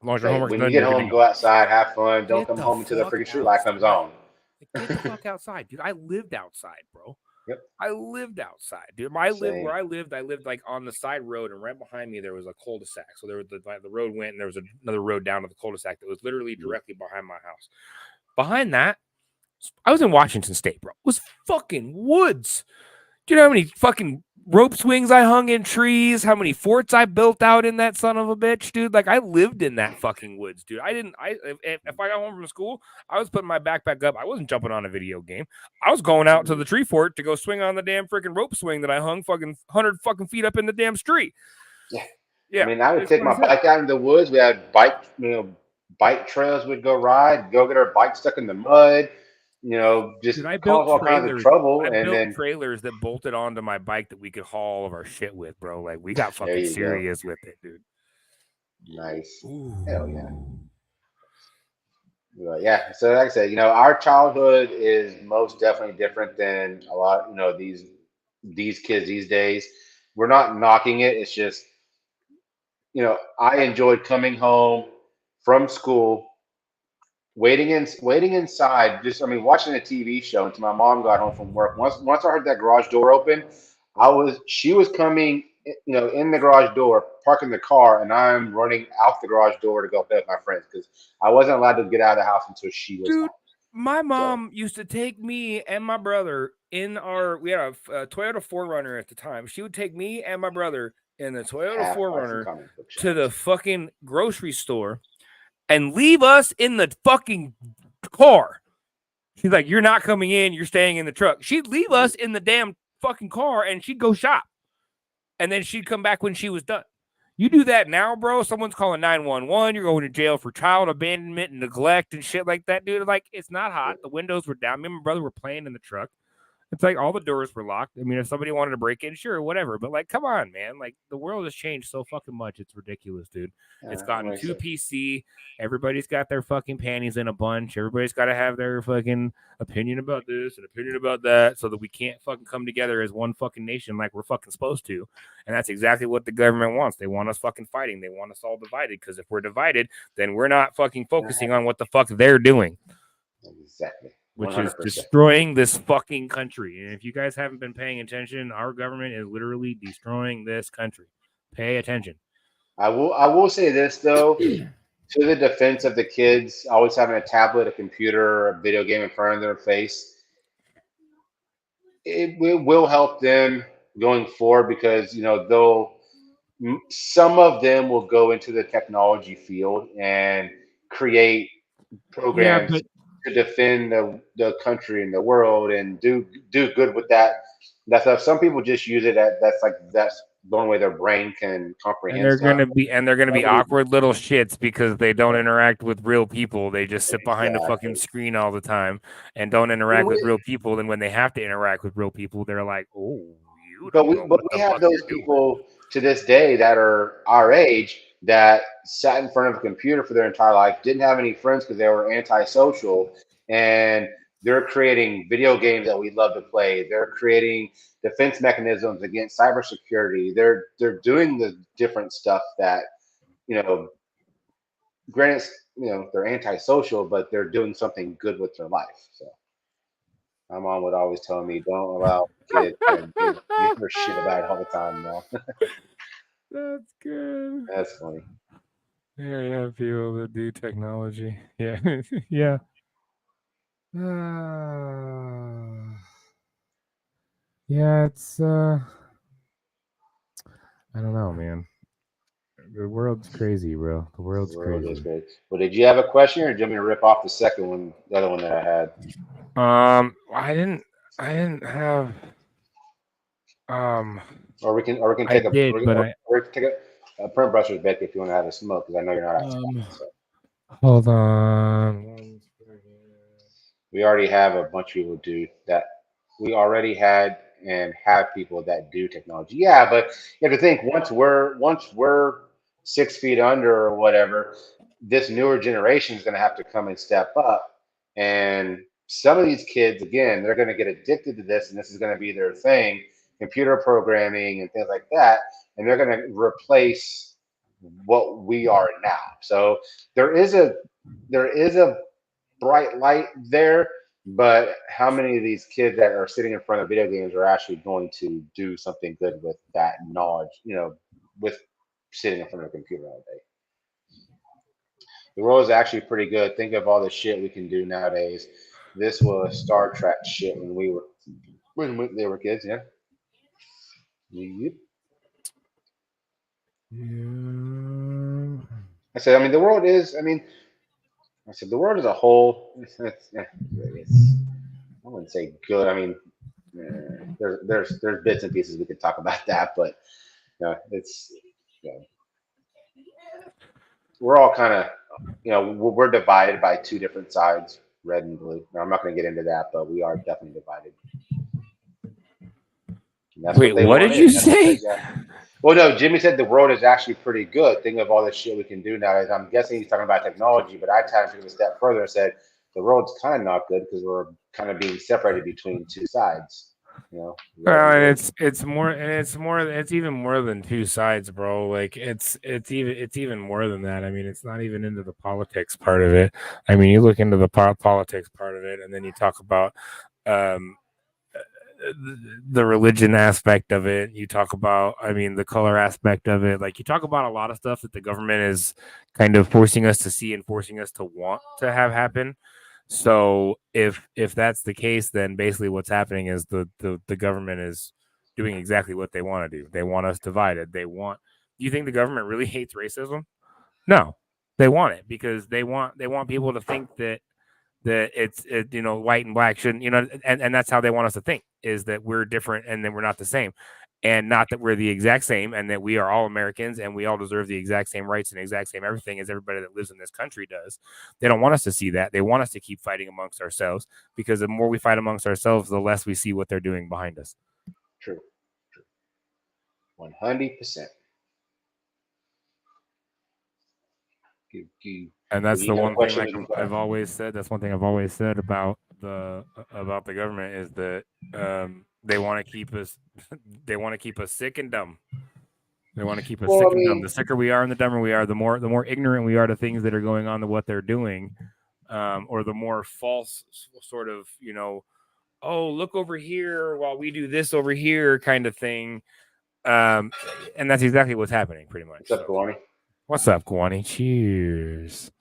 As long as your homework's when done, you get home, go outside, have fun. Don't come home until the freaking street light comes on. Get the fuck outside, dude. I lived outside, bro. Yep. I lived outside, dude. Where I lived like on the side road, and right behind me there was a cul-de-sac. So there was the road went, and there was another road down to the cul-de-sac that was literally directly behind my house. Behind that, I was in Washington State, bro. It was fucking woods. Do you know how many fucking rope swings I hung in trees? How many forts I built out in that son of a bitch, dude? Like, I lived in that fucking woods, dude. If I got home from school, I was putting my backpack up. I wasn't jumping on a video game. I was going out to the tree fort to go swing on the damn freaking rope swing that I hung fucking 100 fucking feet up in the damn street. Yeah. I mean, I would take my bike out in the woods. We had bike trails. We'd go ride, go get our bike stuck in the mud. Just cause all kinds of trouble. I built trailers that bolted onto my bike that we could haul all of our shit with, bro. Like, we got fucking serious with it, dude. Nice. Ooh. Hell yeah. But yeah. So like I said, our childhood is most definitely different than a lot, these kids these days. We're not knocking it. It's just, I enjoyed coming home from school, waiting inside, watching a TV show until my mom got home from work. Once I heard that garage door open, she was coming, in the garage door, parking the car, and I'm running out the garage door to go play with my friends because I wasn't allowed to get out of the house until she was home. My mom used to take me and my brother we had a Toyota 4Runner at the time. She would take me and my brother in the Toyota 4Runner to the fucking grocery store and leave us in the fucking car. She's like, you're not coming in. You're staying in the truck. She'd leave us in the damn fucking car and she'd go shop. And then she'd come back when she was done. You do that now, bro. Someone's calling 911. You're going to jail for child abandonment and neglect and shit like that, dude. Like, it's not hot. The windows were down. Me and my brother were playing in the truck. It's like all the doors were locked. I mean, if somebody wanted to break in, sure, whatever. But like, come on, man. Like the world has changed so fucking much. It's ridiculous, dude. It's gotten too PC. Everybody's got their fucking panties in a bunch. Everybody's got to have their fucking opinion about this and opinion about that so that we can't fucking come together as one fucking nation like we're fucking supposed to. And that's exactly what the government wants. They want us fucking fighting. They want us all divided because if we're divided, then we're not fucking focusing on what the fuck they're doing. Exactly. 100%. Which is destroying this fucking country. And if you guys haven't been paying attention, our government is literally destroying this country. Pay attention. I will say this though, to the defense of the kids always having a tablet, a computer, a video game in front of their face, it will help them going forward because some of them will go into the technology field and create programs to defend the country and the world and do good with that stuff. Some people just use it that's the only way their brain can comprehend. And they're gonna be awkward little shits because they don't interact with real people. They just sit behind a fucking screen all the time and don't interact with real people. And when they have to interact with real people, they're like, "Oh, you." But we have those people to this day that are our age that sat in front of a computer for their entire life, didn't have any friends because they were antisocial, and they're creating video games that we love to play. They're creating defense mechanisms against cybersecurity. They're doing the different stuff that, granted, they're antisocial, but they're doing something good with their life. So my mom would always tell me, don't allow kids to give her shit about it all the time now. That's good. That's funny. Yeah, you have people that do technology. Yeah. Yeah. Yeah, it's I don't know, man. The world's crazy, bro. The world crazy. Is great. Well, did you have a question, or do you want me to rip off the other one that I had? I didn't have. Or we can take a print brusher's bit if you want to have a smoke, because I know you're not outside. So. Hold on. We already have a bunch of people do that. We already had and have people that do technology. Yeah, but you have to think once we're 6 feet under or whatever, this newer generation is going to have to come and step up. And some of these kids, again, they're going to get addicted to this, and this is going to be their thing, computer programming and things like that. And they're going to replace what we are now. So there is a bright light there, but how many of these kids that are sitting in front of video games are actually going to do something good with that knowledge, with sitting in front of a computer all day? The world is actually pretty good. Think of all the shit we can do nowadays. This was Star Trek shit when they were kids, yeah. Yep. Yeah. I said, the world is, the world as a whole, it's I wouldn't say good. There's bits and pieces we could talk about that, but we're all kind of, we're divided by two different sides, red and blue. Now, I'm not going to get into that, but we are definitely divided. Wait, what did you say? Well, no, Jimmy said the world is actually pretty good. Think of all the shit we can do nowadays. I'm guessing he's talking about technology, but I took it a step further and said the world's kind of not good because we're kind of being separated between two sides. It's even more than two sides, bro. Like it's even more than that. It's not even into the politics part of it. You look into the politics part of it, and then you talk about the religion aspect of it. You talk about, the color aspect of it. Like you talk about a lot of stuff that the government is kind of forcing us to see and forcing us to want to have happen. So if that's the case, then basically what's happening is the government is doing exactly what they want to do. They want us divided. Do you think the government really hates racism? No, they want it because they want people to think that it's white and black shouldn't, and that's how they want us to think, is that we're different and then we're not the same. And not that we're the exact same and that we are all Americans and we all deserve the exact same rights and exact same everything as everybody that lives in this country does. They don't want us to see that. They want us to keep fighting amongst ourselves, because the more we fight amongst ourselves, the less we see what they're doing behind us. True. 100%. And that's the one thing I've always said. That's one thing I've always said about the government is that they want to keep us sick and dumb. They want to keep us sick and dumb. The sicker we are and the dumber we are, the more ignorant we are to things that are going on, to what they're doing, or the more false sort of, oh, look over here while we do this over here kind of thing. And that's exactly what's happening, pretty much. What's up, Guani? What's up, Guani? Cheers.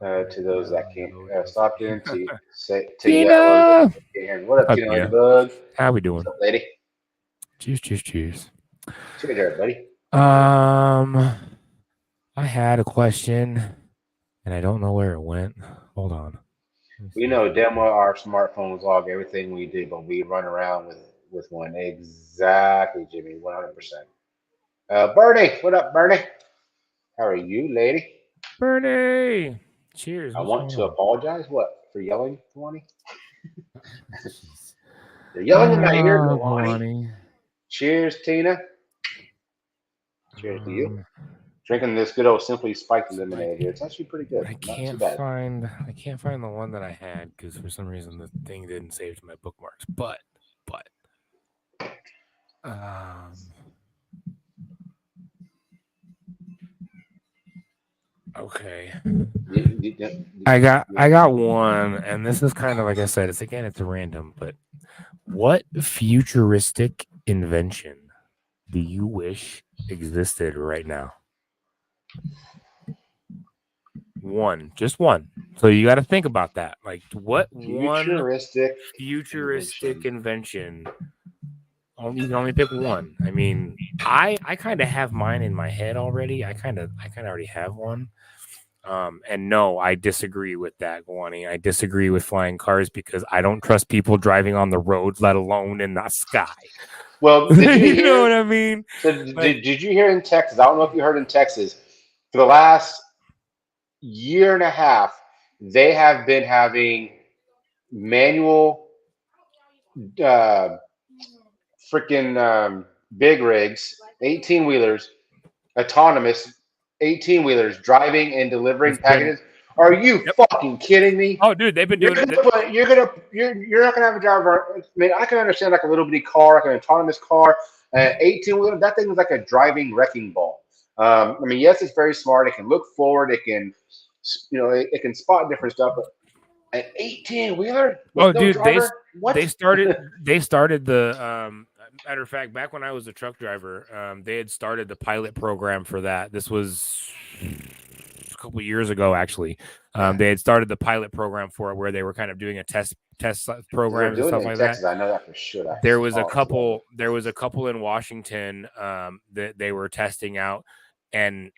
To those that can't stop in to say to Tina! What up, Tina Bug? How we doing? What's up, lady? Cheers. Cheers, everybody. I had a question and I don't know where it went. Hold on. We know damn well our smartphones log everything we do, but we run around with one. Exactly, Jimmy, 100%. Bernie, what up, Bernie? How are you, lady? Bernie, cheers. I want to apologize. What, for yelling, Guani? You're yelling in my ear, Guani. Cheers, Tina. Cheers to you. Drinking this good old Simply Spiked lemonade here. It's actually pretty good. I can't find the one that I had because for some reason the thing didn't save to my bookmarks. But okay. I got one, and this is kind of like I said, it's random, but what futuristic invention do you wish existed right now? Just one. So you got to think about that. Like, what futuristic invention? You can only pick one. I mean, I kind of have mine in my head already. I kind of already have one. And no, I disagree with that, Guani. I disagree with flying cars because I don't trust people driving on the roads, let alone in the sky. Well, did you know what I mean? So did you hear in Texas? I don't know if you heard in Texas. For the last year and a half, they have been having manual freaking big rigs, 18-wheelers, autonomous 18-wheelers driving and delivering packages. Are you fucking kidding me? Oh, dude, they've been doing it. You're not gonna have a driver. I mean, I can understand like a little bitty car, like an autonomous car, 18-wheeler. That thing is like a driving wrecking ball. I mean, yes, it's very smart. It can look forward. It can, it can spot different stuff. But an 18-wheeler? Oh, dude, they started the. Matter of fact, back when I was a truck driver, they had started the pilot program for that. This was a couple of years ago, actually. They had started the pilot program for it, where they were kind of doing a test programs and stuff like Texas, that. I know that for sure. There was a couple in Washington that they were testing out, and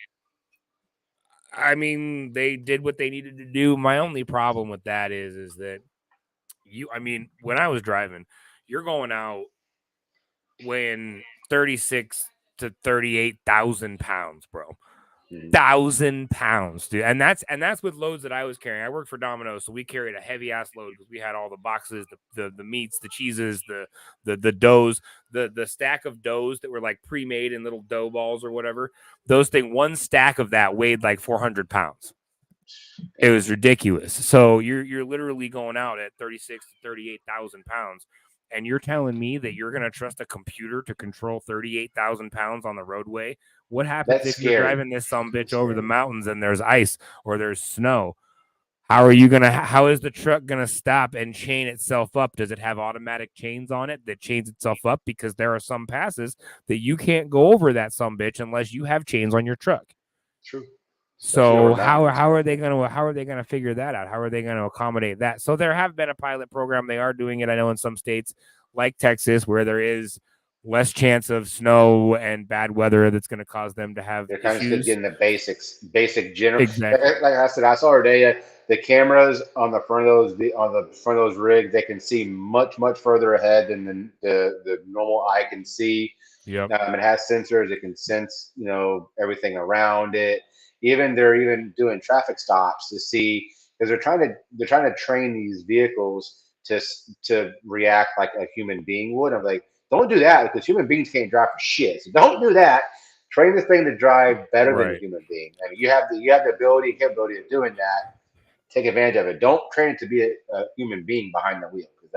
I mean, they did what they needed to do. My only problem with that is that when I was driving, you're going out weighing 36 to 38,000 pounds, bro. 1,000 pounds, dude. And that's with loads that I was carrying. I worked for Domino's, so we carried a heavy ass load because we had all the boxes, the meats, the cheeses, the doughs, the stack of doughs that were like pre-made in little dough balls or whatever. One stack of that weighed like 400 pounds. It was ridiculous. So you're literally going out at 36 to 38,000 pounds. And you're telling me that you're going to trust a computer to control 38,000 pounds on the roadway? What happens if you're driving this sumbitch over the mountains and there's ice or there's snow? How is the truck going to stop and chain itself up? Does it have automatic chains on it that chains itself up? Because there are some passes that you can't go over that sumbitch unless you have chains on your truck. True. So how are they going to figure that out? How are they going to accommodate that? So there have been a pilot program. They are doing it. I know in some states like Texas where there is less chance of snow and bad weather that's going to cause them to have They're kind of issues. just getting the basic general. Exactly. Like I said, I saw today the cameras on the front of those rigs. They can see much further ahead than the normal eye can see. Yep. It has sensors. It can sense, everything around it. They're even doing traffic stops to see, because they're trying to train these vehicles to react like a human being would. I'm like, don't do that, because human beings can't drive for shit. So don't do that. Train this thing to drive better than a human being. I mean, you have the ability and capability of doing that. Take advantage of it. Don't train it to be a human being behind the wheel, because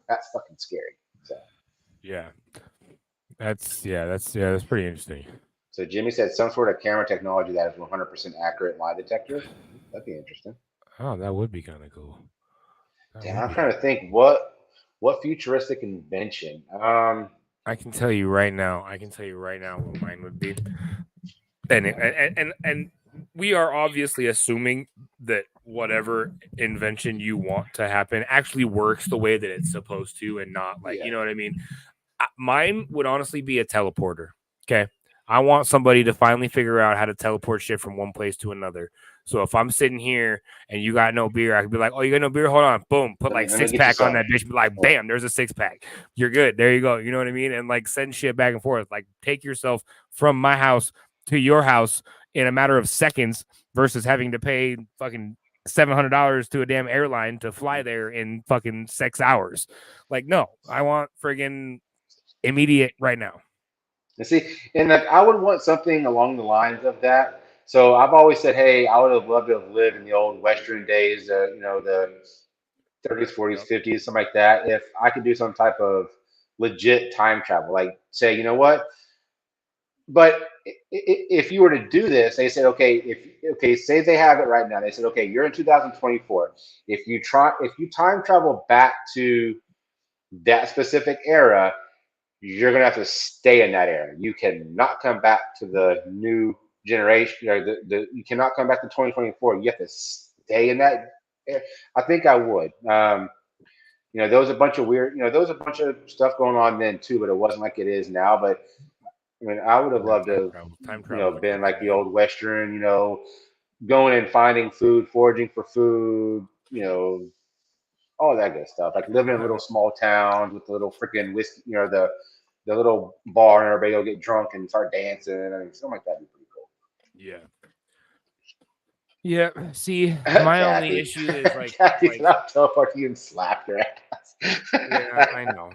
that's fucking scary. So yeah, that's pretty interesting. So Jimmy said some sort of camera technology that is 100% accurate lie detector. That'd be interesting. Oh, that would be kind of cool. Damn, I'm trying to think what futuristic invention. I can tell you right now. What mine would be. And we are obviously assuming that whatever invention you want to happen actually works the way that it's supposed to, and not like, you know what I mean? Mine would honestly be a teleporter. Okay. I want somebody to finally figure out how to teleport shit from one place to another. So if I'm sitting here and you got no beer, I could be like, oh, you got no beer? Hold on. Boom. Put like 6-pack on that bitch. Be like, bam, there's a 6-pack. You're good. There you go. You know what I mean? And like send shit back and forth. Like take yourself from my house to your house in a matter of seconds versus having to pay fucking $700 to a damn airline to fly there in fucking 6 hours. Like, no, I want friggin' immediate right now. And see, and like, I would want something along the lines of that. So I've always said, hey, I would have loved to have lived in the old Western days, the 30s, 40s, 50s, something like that. If I could do some type of legit time travel, like say, you know what? But if you were to do this, they said, okay, say they have it right now. They said, okay, you're in 2024. If you time travel back to that specific era, you're gonna have to stay in that era. You cannot come back to the new generation, or you cannot come back to 2024. You have to stay in that era. I think I would. There was a bunch of there was a bunch of stuff going on then too, but it wasn't like it is now. But I mean, I would have loved to have, been like the old Western, going and finding food, foraging for food, all that good stuff. Like living in little small towns with the little freaking whiskey, the little bar, and everybody will get drunk and start dancing. I mean, something like that'd be pretty cool. Yeah. Yeah. See, my only issue is like, Kathy's not teleport you and slap your ass. Yeah, I know.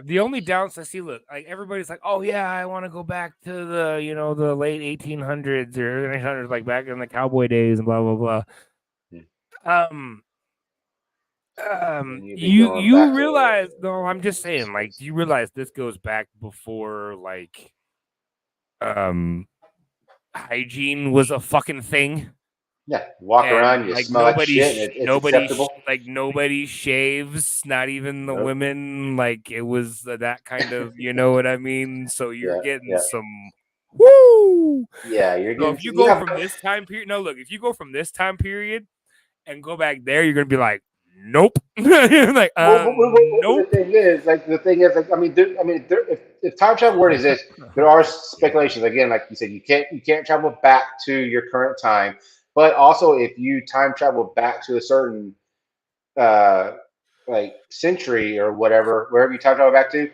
The only downside, see, look, like everybody's like, oh yeah, I want to go back to the the late 1800s or 1800s, like back in the cowboy days and blah blah blah. You realize, no, I'm just saying, like, you realize this goes back before like hygiene was a fucking thing. Yeah, walk around, you like smell like shit. It's acceptable. Like nobody shaves, not even the women. Like it was that kind of, you know what I mean. So you're getting some. Woo! Yeah, you're getting. So if you go from this time period, if you go from this time period and go back there, you're gonna be like, nope. Like, nope. The thing is, I mean, if time travel word is this, there are speculations. Again, like you said, you can't travel back to your current time. But also, if you time travel back to a certain like century or whatever, wherever you time travel back to,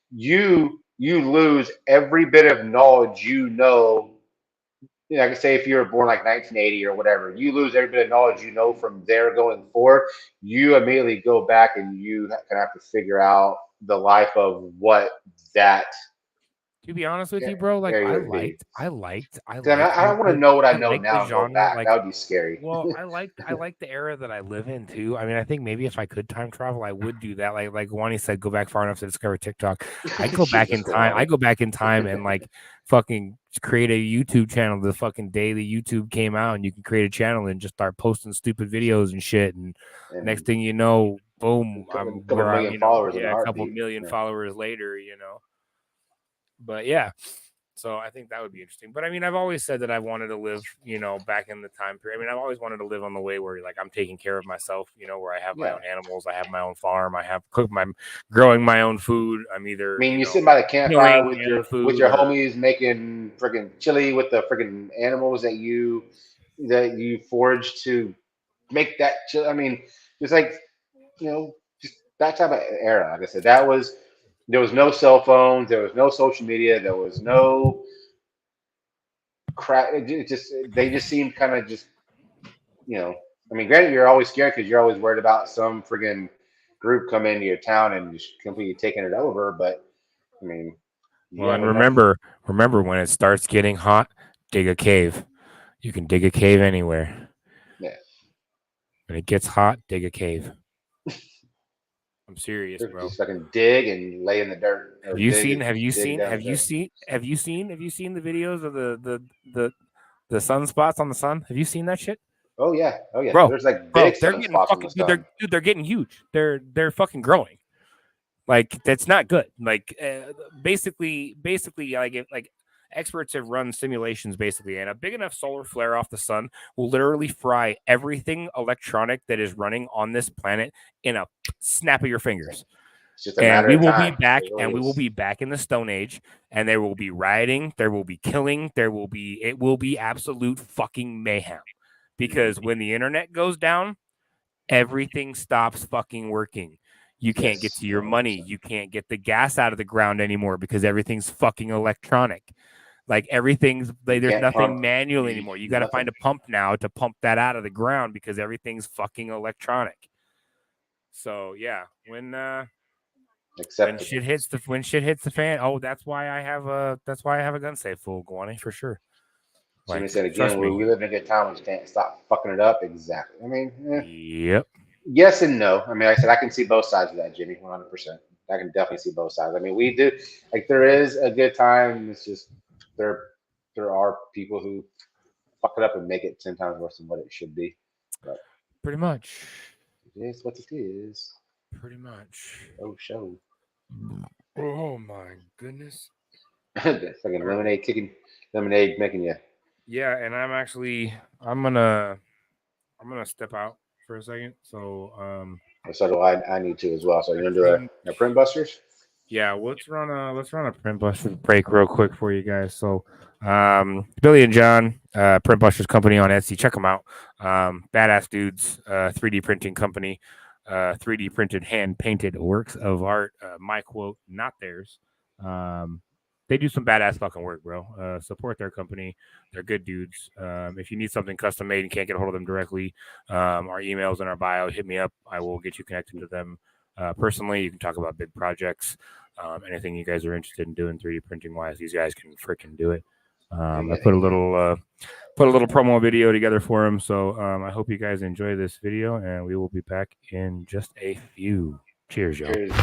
you lose every bit of knowledge you know. I can say if you were born like 1980 or whatever, you lose every bit of knowledge you know from there going forward. You immediately go back and you can have to figure out the life of what that. To be honest with you, bro, like I liked. I don't want to know what I know now. Go back. Like, that would be scary. Well, I like the era that I live in too. I mean, I think maybe if I could time travel, I would do that. Like Wani said, go back far enough to discover TikTok. I go back in time. I go back in time and like fucking create a YouTube channel the fucking day the YouTube came out, and you can create a channel and just start posting stupid videos and shit. And next thing you know, boom, I'm a couple million followers later, But yeah. So I think that would be interesting. But I mean, I've always said that I wanted to live, back in the time period. I mean, I've always wanted to live on the way where like I'm taking care of myself, where I have my own animals, I have my own farm, I have growing my own food. I'm either I mean, you sit by the campfire with your or homies making friggin' chili with the friggin' animals that you foraged to make that chili. I mean, it's like, just that type of era. Like I said, there was no cell phones, there was no social media, there was no crap. They just seemed kind of just, I mean, granted, you're always scared because you're always worried about some friggin' group coming into your town and just completely taking it over. But I mean, and remember when it starts getting hot, dig a cave. You can dig a cave anywhere. Yeah. When it gets hot, dig a cave. I'm serious, bro. Just fucking dig and lay in the dirt. Have you seen the videos of the sunspots on the sun? Have you seen that shit? Oh yeah. Bro, there's like big sunspots on the sun. They're getting huge. They're fucking growing. Like that's not good. Like basically, like experts have run simulations basically, and a big enough solar flare off the sun will literally fry everything electronic that is running on this planet in a snap of your fingers. And we will be back, and we will be back in the Stone Age, and there will be rioting, there will be killing, it will be absolute fucking mayhem. Because when the internet goes down, everything stops fucking working. You can't get to your money. You can't get the gas out of the ground anymore because everything's fucking electronic. Like there's nothing manual anymore. You got to find a pump now to pump that out of the ground because everything's fucking electronic. So yeah, when shit hits the fan, that's why I have a gun safe full, Guani, for sure. Jimmy said again, we live in a good time. We can't stop fucking it up. Exactly. I mean, yep. Yes and no. I mean, like I said, I can see both sides of that, Jimmy, 100%. I can definitely see both sides. I mean, we do, like, there is a good time. It's just there are people who fuck it up and make it 10 times worse than what it should be. But pretty much. It is what it is. Pretty much. Oh, show. Oh, my goodness. That fucking lemonade making you. Yeah, and I'm gonna step out for a second. So do I need to as well. So you're gonna do a print busters? Yeah, let's run a print busters break real quick for you guys. So Billy and John, Print Busters company on Etsy, check them out. Badass dudes, 3D printing company, 3D printed hand painted works of art. My quote, not theirs. They do some badass fucking work, bro. Support their company. They're good dudes. If you need something custom made and can't get a hold of them directly, our email's in our bio. Hit me up. I will get you connected to them personally. You can talk about big projects, anything you guys are interested in doing 3D printing wise. These guys can freaking do it. I put a little promo video together for them. So I hope you guys enjoy this video, and we will be back in just a few. Cheers, y'all. Cheers.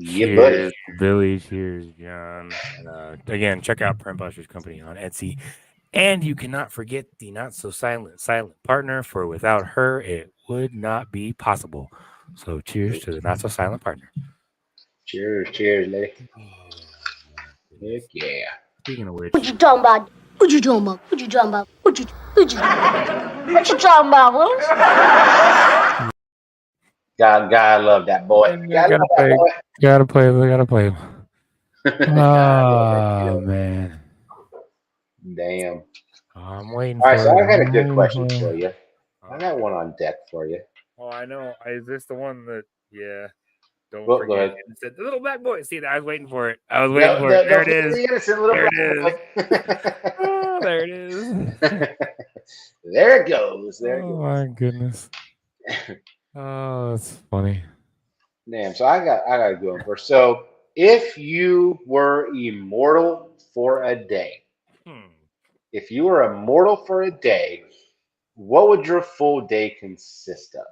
Yeah, Cheers, buddy. Billy. Cheers, John. Again, check out Print Busters Company on Etsy. And you cannot forget the not so silent partner, for without her, it would not be possible. So cheers to the not so silent partner. Cheers, lady. Heck yeah. Speaking of which, What you talking about? What you talking about? What you talking about? What you talking about, Willis? Gotta love that boy. Gotta love that boy. Gotta play. God, Oh man. Damn. I'm waiting All right, for so it. I got a good question for you. I got one on deck for you. Oh, I know. Is this the one that? Yeah. Don't Well, forget. go ahead. It said the little black boy. See, I was waiting for it. There it is. The innocent little There black boy. Oh, there it is. There it goes. Oh my goodness. Oh, that's funny. Damn. So I got to go first. So if you were immortal for a day, if you were immortal for a day, what would your full day consist of?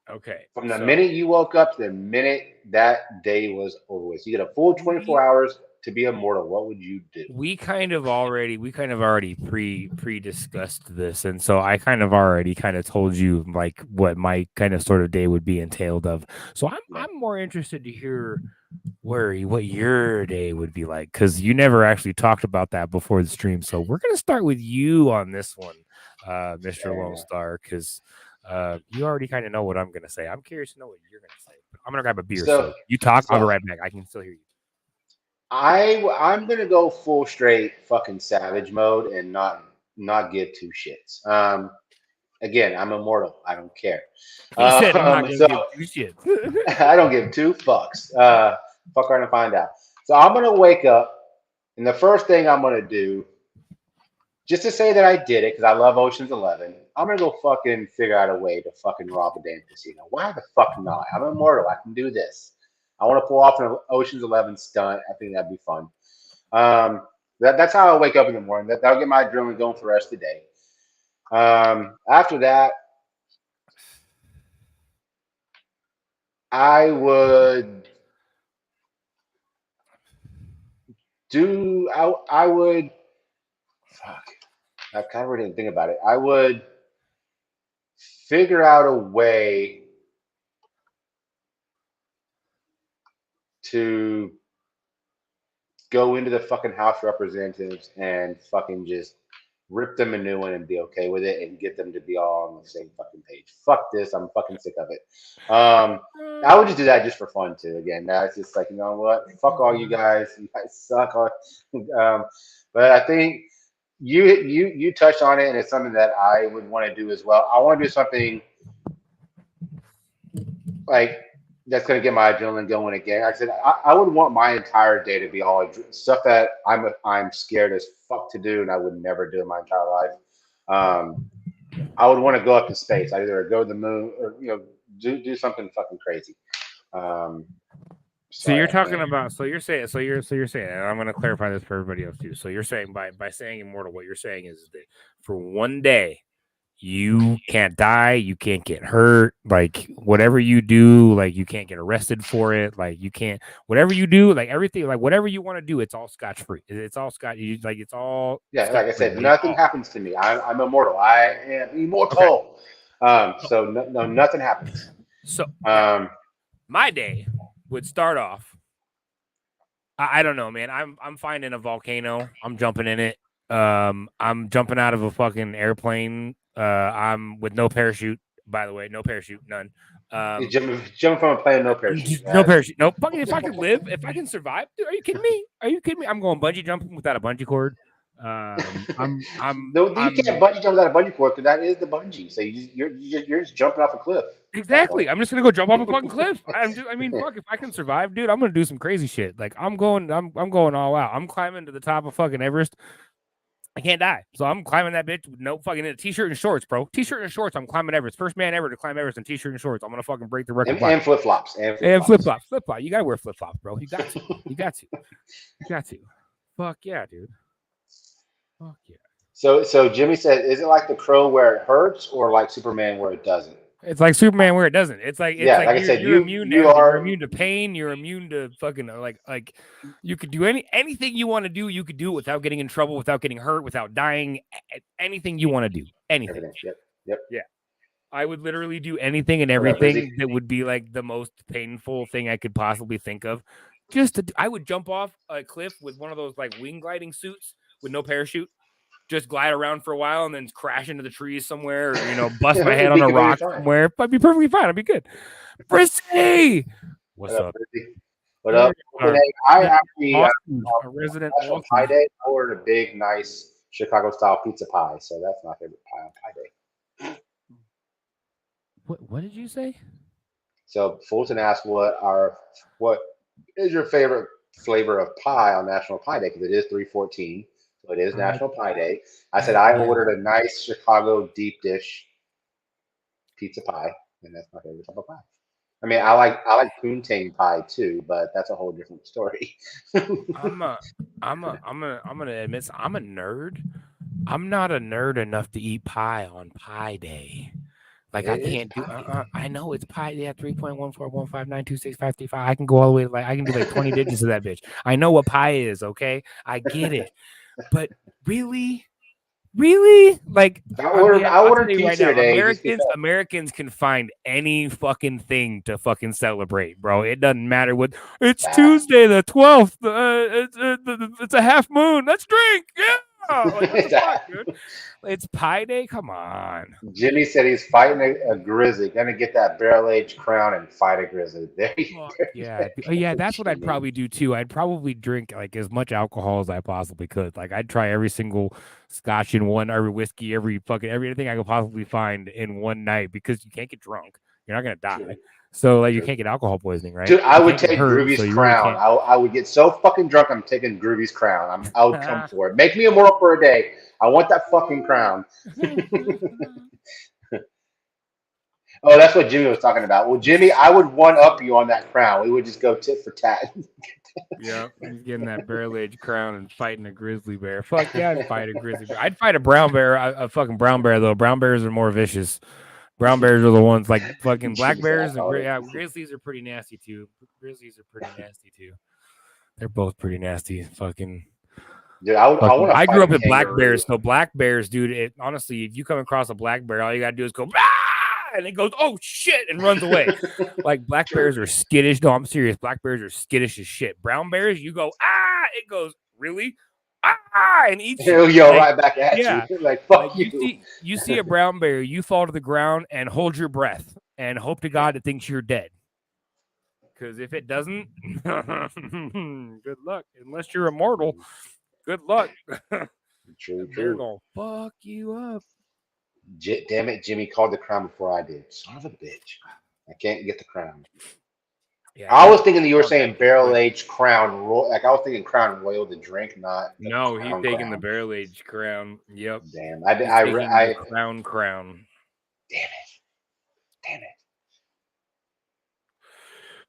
Okay. From the minute you woke up to the minute that day was over with. So you get a full 24 hours to be immortal. What would you do? We kind of already pre-discussed this, and so I kind of already told you like what my kind of sort of day would be entailed of. So I'm more interested to hear what your day would be like, because you never actually talked about that before the stream. So we're gonna start with you on this one, Mr. Lonestar, because you already kind of know what I'm gonna say. I'm curious to know what you're gonna say. But I'm gonna grab a beer. So you talk. I'll be right back. I can still hear you. I'm gonna go full straight fucking savage mode and not give two shits. Again, I'm immortal. I don't care. He said I'm not gonna give two shits. I don't give two fucks. Fuck around and find out. So I'm gonna wake up, and the first thing I'm gonna do, just to say that I did it, because I love Ocean's 11, I'm gonna go fucking figure out a way to fucking rob a damn casino. Why the fuck not? I'm immortal. I can do this. I want to pull off an Ocean's 11 stunt. I think that'd be fun. That's how I wake up in the morning. That'll get my adrenaline going for the rest of the day. After that, I would fuck. I kind of really didn't think about it. I would figure out a way to go into the fucking House of Representatives and fucking just rip them a new one and be okay with it and get them to be all on the same fucking page. Fuck this. I'm fucking sick of it. I would just do that just for fun too. Again, that's just like, you know what? Fuck all you guys. You guys suck. But I think you touched on it, and it's something that I would want to do as well. I want to do something like that's going to get my adrenaline going again. Like I said, I would want my entire day to be all stuff that I'm scared as fuck to do, and I would never do in my entire life. I would want to go up to space. I either go to the moon or do something fucking crazy. So you're talking about. So you're saying. And I'm going to clarify this for everybody else too. So you're saying by saying immortal, what you're saying is that for one day, you can't die, you can't get hurt, like whatever you do, like you can't get arrested for it, like you can't, whatever you do, like everything, like whatever you want to do, it's all scotch free. It's all it's all. Yeah, like I said, nothing happens to me. I'm immortal. I am immortal. Okay. So no, nothing happens. So my day would start off. I don't know, man. I'm finding a volcano. I'm jumping in it. I'm jumping out of a fucking airplane. I'm with no parachute, by the way, no parachute, none. Jumping from a plane, no parachute. No parachute. No fucking. If I can live, if I can survive, dude, are you kidding me? I'm going bungee jumping without a bungee cord. No, you can't bungee jump without a bungee cord, because that is the bungee. So you're just jumping off a cliff. Exactly. I'm just gonna go jump off a fucking cliff. Fuck, if I can survive, dude, I'm gonna do some crazy shit. Like I'm going all out. I'm climbing to the top of fucking Everest. I can't die. So I'm climbing that bitch with no fucking t-shirt and shorts, bro. T-shirt and shorts. I'm climbing Everest. First man ever to climb Everest in t-shirt and shorts. I'm going to fucking break the record. And flip-flops. And flip-flops. Flip-flop. You got to wear flip-flops, bro. You got to. You got to. Fuck yeah, dude. Fuck yeah. So Jimmy said, is it like The Crow where it hurts or like Superman where it doesn't? It's like Superman where it doesn't. It's like like I said, you're immune to you everything. are You're immune to pain. You're immune to fucking like you could do anything you want to do. You could do it without getting in trouble, without getting hurt, without dying. Anything you want to do. Anything. everything. Yep. Yeah. I would literally do anything and What up, everything Lizzie? that would be like the most painful thing I could possibly think of. I would jump off a cliff with one of those like wing gliding suits with no parachute. Just glide around for a while and then crash into the trees somewhere, or bust my head on a rock somewhere. I'd be perfectly fine. I'd be good. Prissy! What's up? What up? I actually a resident National Pie Day. I ordered a big, nice Chicago style pizza pie, so that's my favorite pie on Pie Day. What did you say? So Fulton asked, "What is your favorite flavor of pie on National Pie Day?" Because it is 3/14. So it is National Pie Day. I said I ordered a nice Chicago deep dish pizza pie, and that's my favorite type of pie. I mean, I like poontang pie too, but that's a whole different story. I'm gonna admit I'm a nerd. I'm not a nerd enough to eat pie on Pie Day. Like I can't do. I know it's pie. Yeah, 3.141592655. I can go all the way. Like I can do like 20 digits of that bitch. I know what pie is. Okay, I get it. But really, like I ordered pizza today. Americans can find any fucking thing to fucking celebrate, bro. It doesn't matter what. It's Tuesday the 12th. It's a half moon. Let's drink. Yeah. Like, what the fuck, dude? It's Pie Day. Come on. Jimmy said he's fighting a grizzly. Gonna get that barrel-aged crown and fight a grizzly. Yeah. That's what I'd probably do too. I'd probably drink like as much alcohol as I possibly could. Like I'd try every single scotch in one, every whiskey, everything I could possibly find in one night because you can't get drunk. You're not gonna die. So like you can't get alcohol poisoning, right? Dude, I would take Groovy's crown. I would get so fucking drunk. I'm taking Groovy's crown. I would come for it. Make me immortal for a day. I want that fucking crown. Oh, that's what Jimmy was talking about. Well, Jimmy, I would one up you on that crown. We would just go tit for tat. Yeah, he's getting that barrel-aged crown and fighting a grizzly bear. Fuck yeah, I'd fight a grizzly bear. I'd fight a brown bear. A fucking brown bear though. Brown bears are more vicious. Brown bears are the ones like fucking black bears. And grizzlies are pretty nasty too. They're both pretty nasty. Fucking. Dude, I grew up with black bears. So black bears, dude. Honestly, if you come across a black bear, all you gotta do is go, ah! And it goes, oh shit, and runs away. Like black bears are skittish. No, I'm serious. Black bears are skittish as shit. Brown bears, you go, ah! It goes, really? Ah, and eats you. Right back at you. Like, fuck you. You see a brown bear, you fall to the ground and hold your breath and hope to God it thinks you're dead. Because if it doesn't, good luck. Unless you're immortal, good luck. True. They're gonna fuck you up. Damn it, Jimmy called the crown before I did. Son of a bitch. I can't get the crown. Yeah, I was thinking that you were saying barrel-aged crown. Like I was thinking Crown Royal, the drink, not. No, he's taking the barrel-aged crown. Yep. Damn. Crown. Damn it.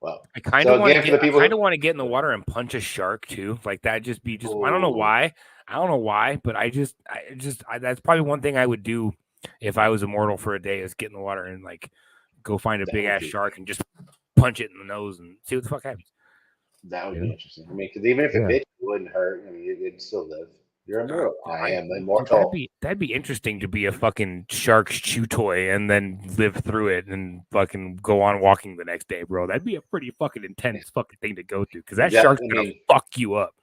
Well, I kind of want to get in the water and punch a shark too. Like that, I don't know why. But that's probably one thing I would do if I was immortal for a day is get in the water and like go find a big ass shark and just punch it in the nose and see what the fuck happens. That would be interesting. I mean, because even if it bit you, wouldn't hurt. I mean, you'd still live. You're immortal. I am immortal. That'd be interesting to be a fucking shark's chew toy and then live through it and fucking go on walking the next day, bro. That'd be a pretty fucking intense fucking thing to go through because that shark's gonna fuck you up.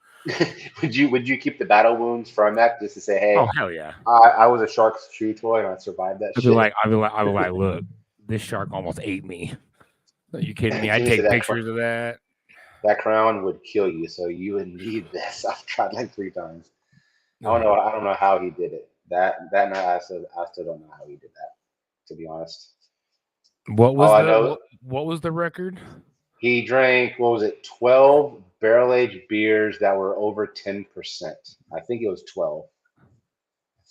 Would you keep the battle wounds from that just to say, hey? Oh hell yeah! I was a shark's chew toy and I survived that. I'd be like, look, this shark almost ate me. Are you kidding me? I'd take pictures of that. That crown would kill you, so you would need this. I've tried like 3 times. I don't know how he did it. That night I still don't know how he did that, to be honest. What was the record? He drank 12 barrel-aged beers that were over 10%. I think it was 12. I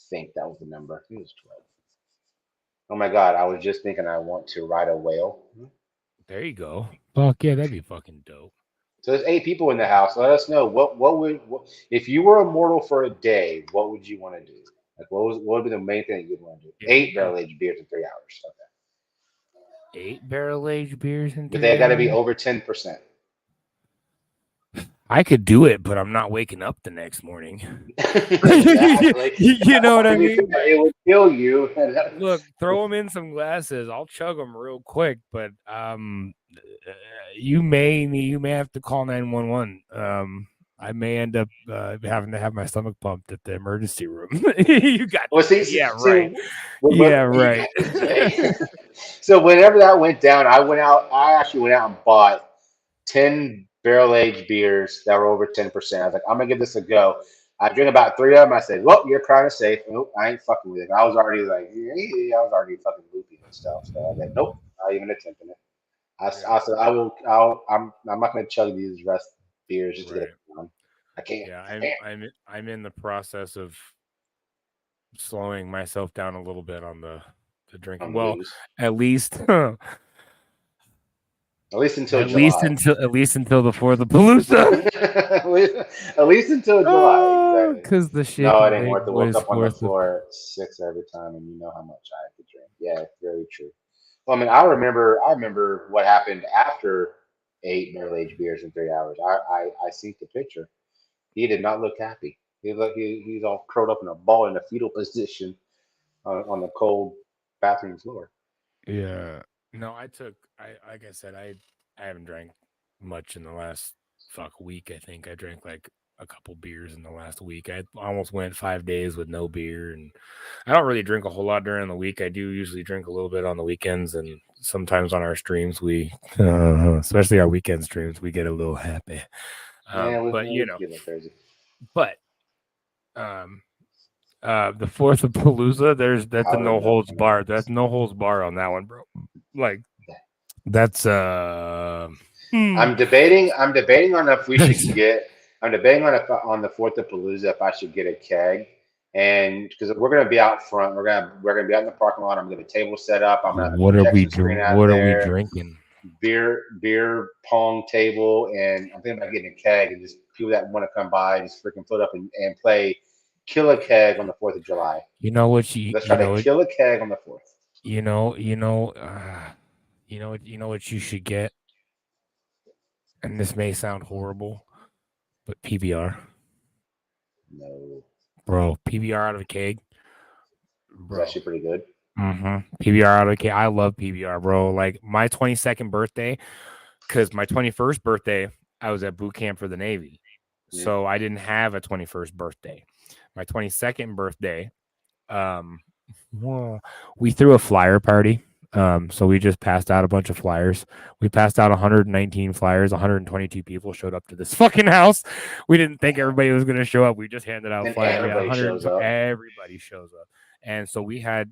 think that was the number. I think it was 12. Oh my god, I was just thinking I want to ride a whale. There you go. Fuck yeah, that'd be fucking dope. So there's 8 people in the house. Let us know what if you were immortal for a day, what would you want to do? Like what would be the main thing you'd want to do? 8 barrel-aged beers in 3 hours. 8 barrel-aged beers in 3 But they got to be hours? over 10%. I could do it, but I'm not waking up the next morning. Exactly. You know what I mean? It would kill you. Look, throw them in some glasses. I'll chug them real quick, but you may have to call 911. I may end up having to have my stomach pumped at the emergency room. You got Well, this. see, Yeah, right. But Yeah, you right. got this, Jay. So whenever that went down, I actually went out and bought 10 barrel-aged beers that were over 10%. I was like, I'm gonna give this a go. I drank about 3 of them. I said, well, you're kind of safe. Nope, I ain't fucking with it. I was already like, I was already fucking loopy and stuff. So I was like, nope, not even attempting it. I said, I'm not gonna chug these rest beers just to get it done. I can't. Yeah, I'm in the process of slowing myself down a little bit on the drinking. Well, at least At least until at July. At least until the 4th of Palooza. At least until July. Exactly. Because the shit. No, it ain't worth it. Woke up on the floor at 6 every time, and you know how much I could drink. Yeah, very true. Well, I mean, I remember what happened after 8 barrel-aged beers in 3 hours. I seen the picture. He did not look happy. He's all curled up in a ball in a fetal position on the cold bathroom floor. Yeah. No, I like I said, I haven't drank much in the last week. I think I drank like a couple beers in the last week. I almost went 5 days with no beer, and I don't really drink a whole lot during the week. I do usually drink a little bit on the weekends, and sometimes on our streams we, especially our weekend streams, we get a little happy. But you know, but the 4th of Palooza, that's a no holds bar. That's no holds bar on that one, bro. Like that's I'm debating on if we should get. I'm debating on the 4th of Palooza if I should get a keg, and because we're gonna be out front, we're gonna be out in the parking lot. I'm gonna get a table set up. I'm gonna have what are we doing? What are we drinking? Beer pong table, and I'm thinking about getting a keg and just people that want to come by just freaking float up and play kill a keg on the 4th of July. You know what let's try to kill a keg on the 4th. You know what you should get, and this may sound horrible, but PBR. No, bro, PBR out of a keg. Bro. It's actually pretty good. PBR out of a keg. I love PBR, bro. Like my 22nd birthday, because my 21st birthday, I was at boot camp for the Navy. Yeah. So I didn't have a 21st birthday. My 22nd birthday, we threw a flyer party. So we just passed out a bunch of flyers. We passed out 119 flyers. 122 people showed up to this fucking house. We didn't think everybody was going to show up. We just handed out flyers. Everybody shows up. And so we had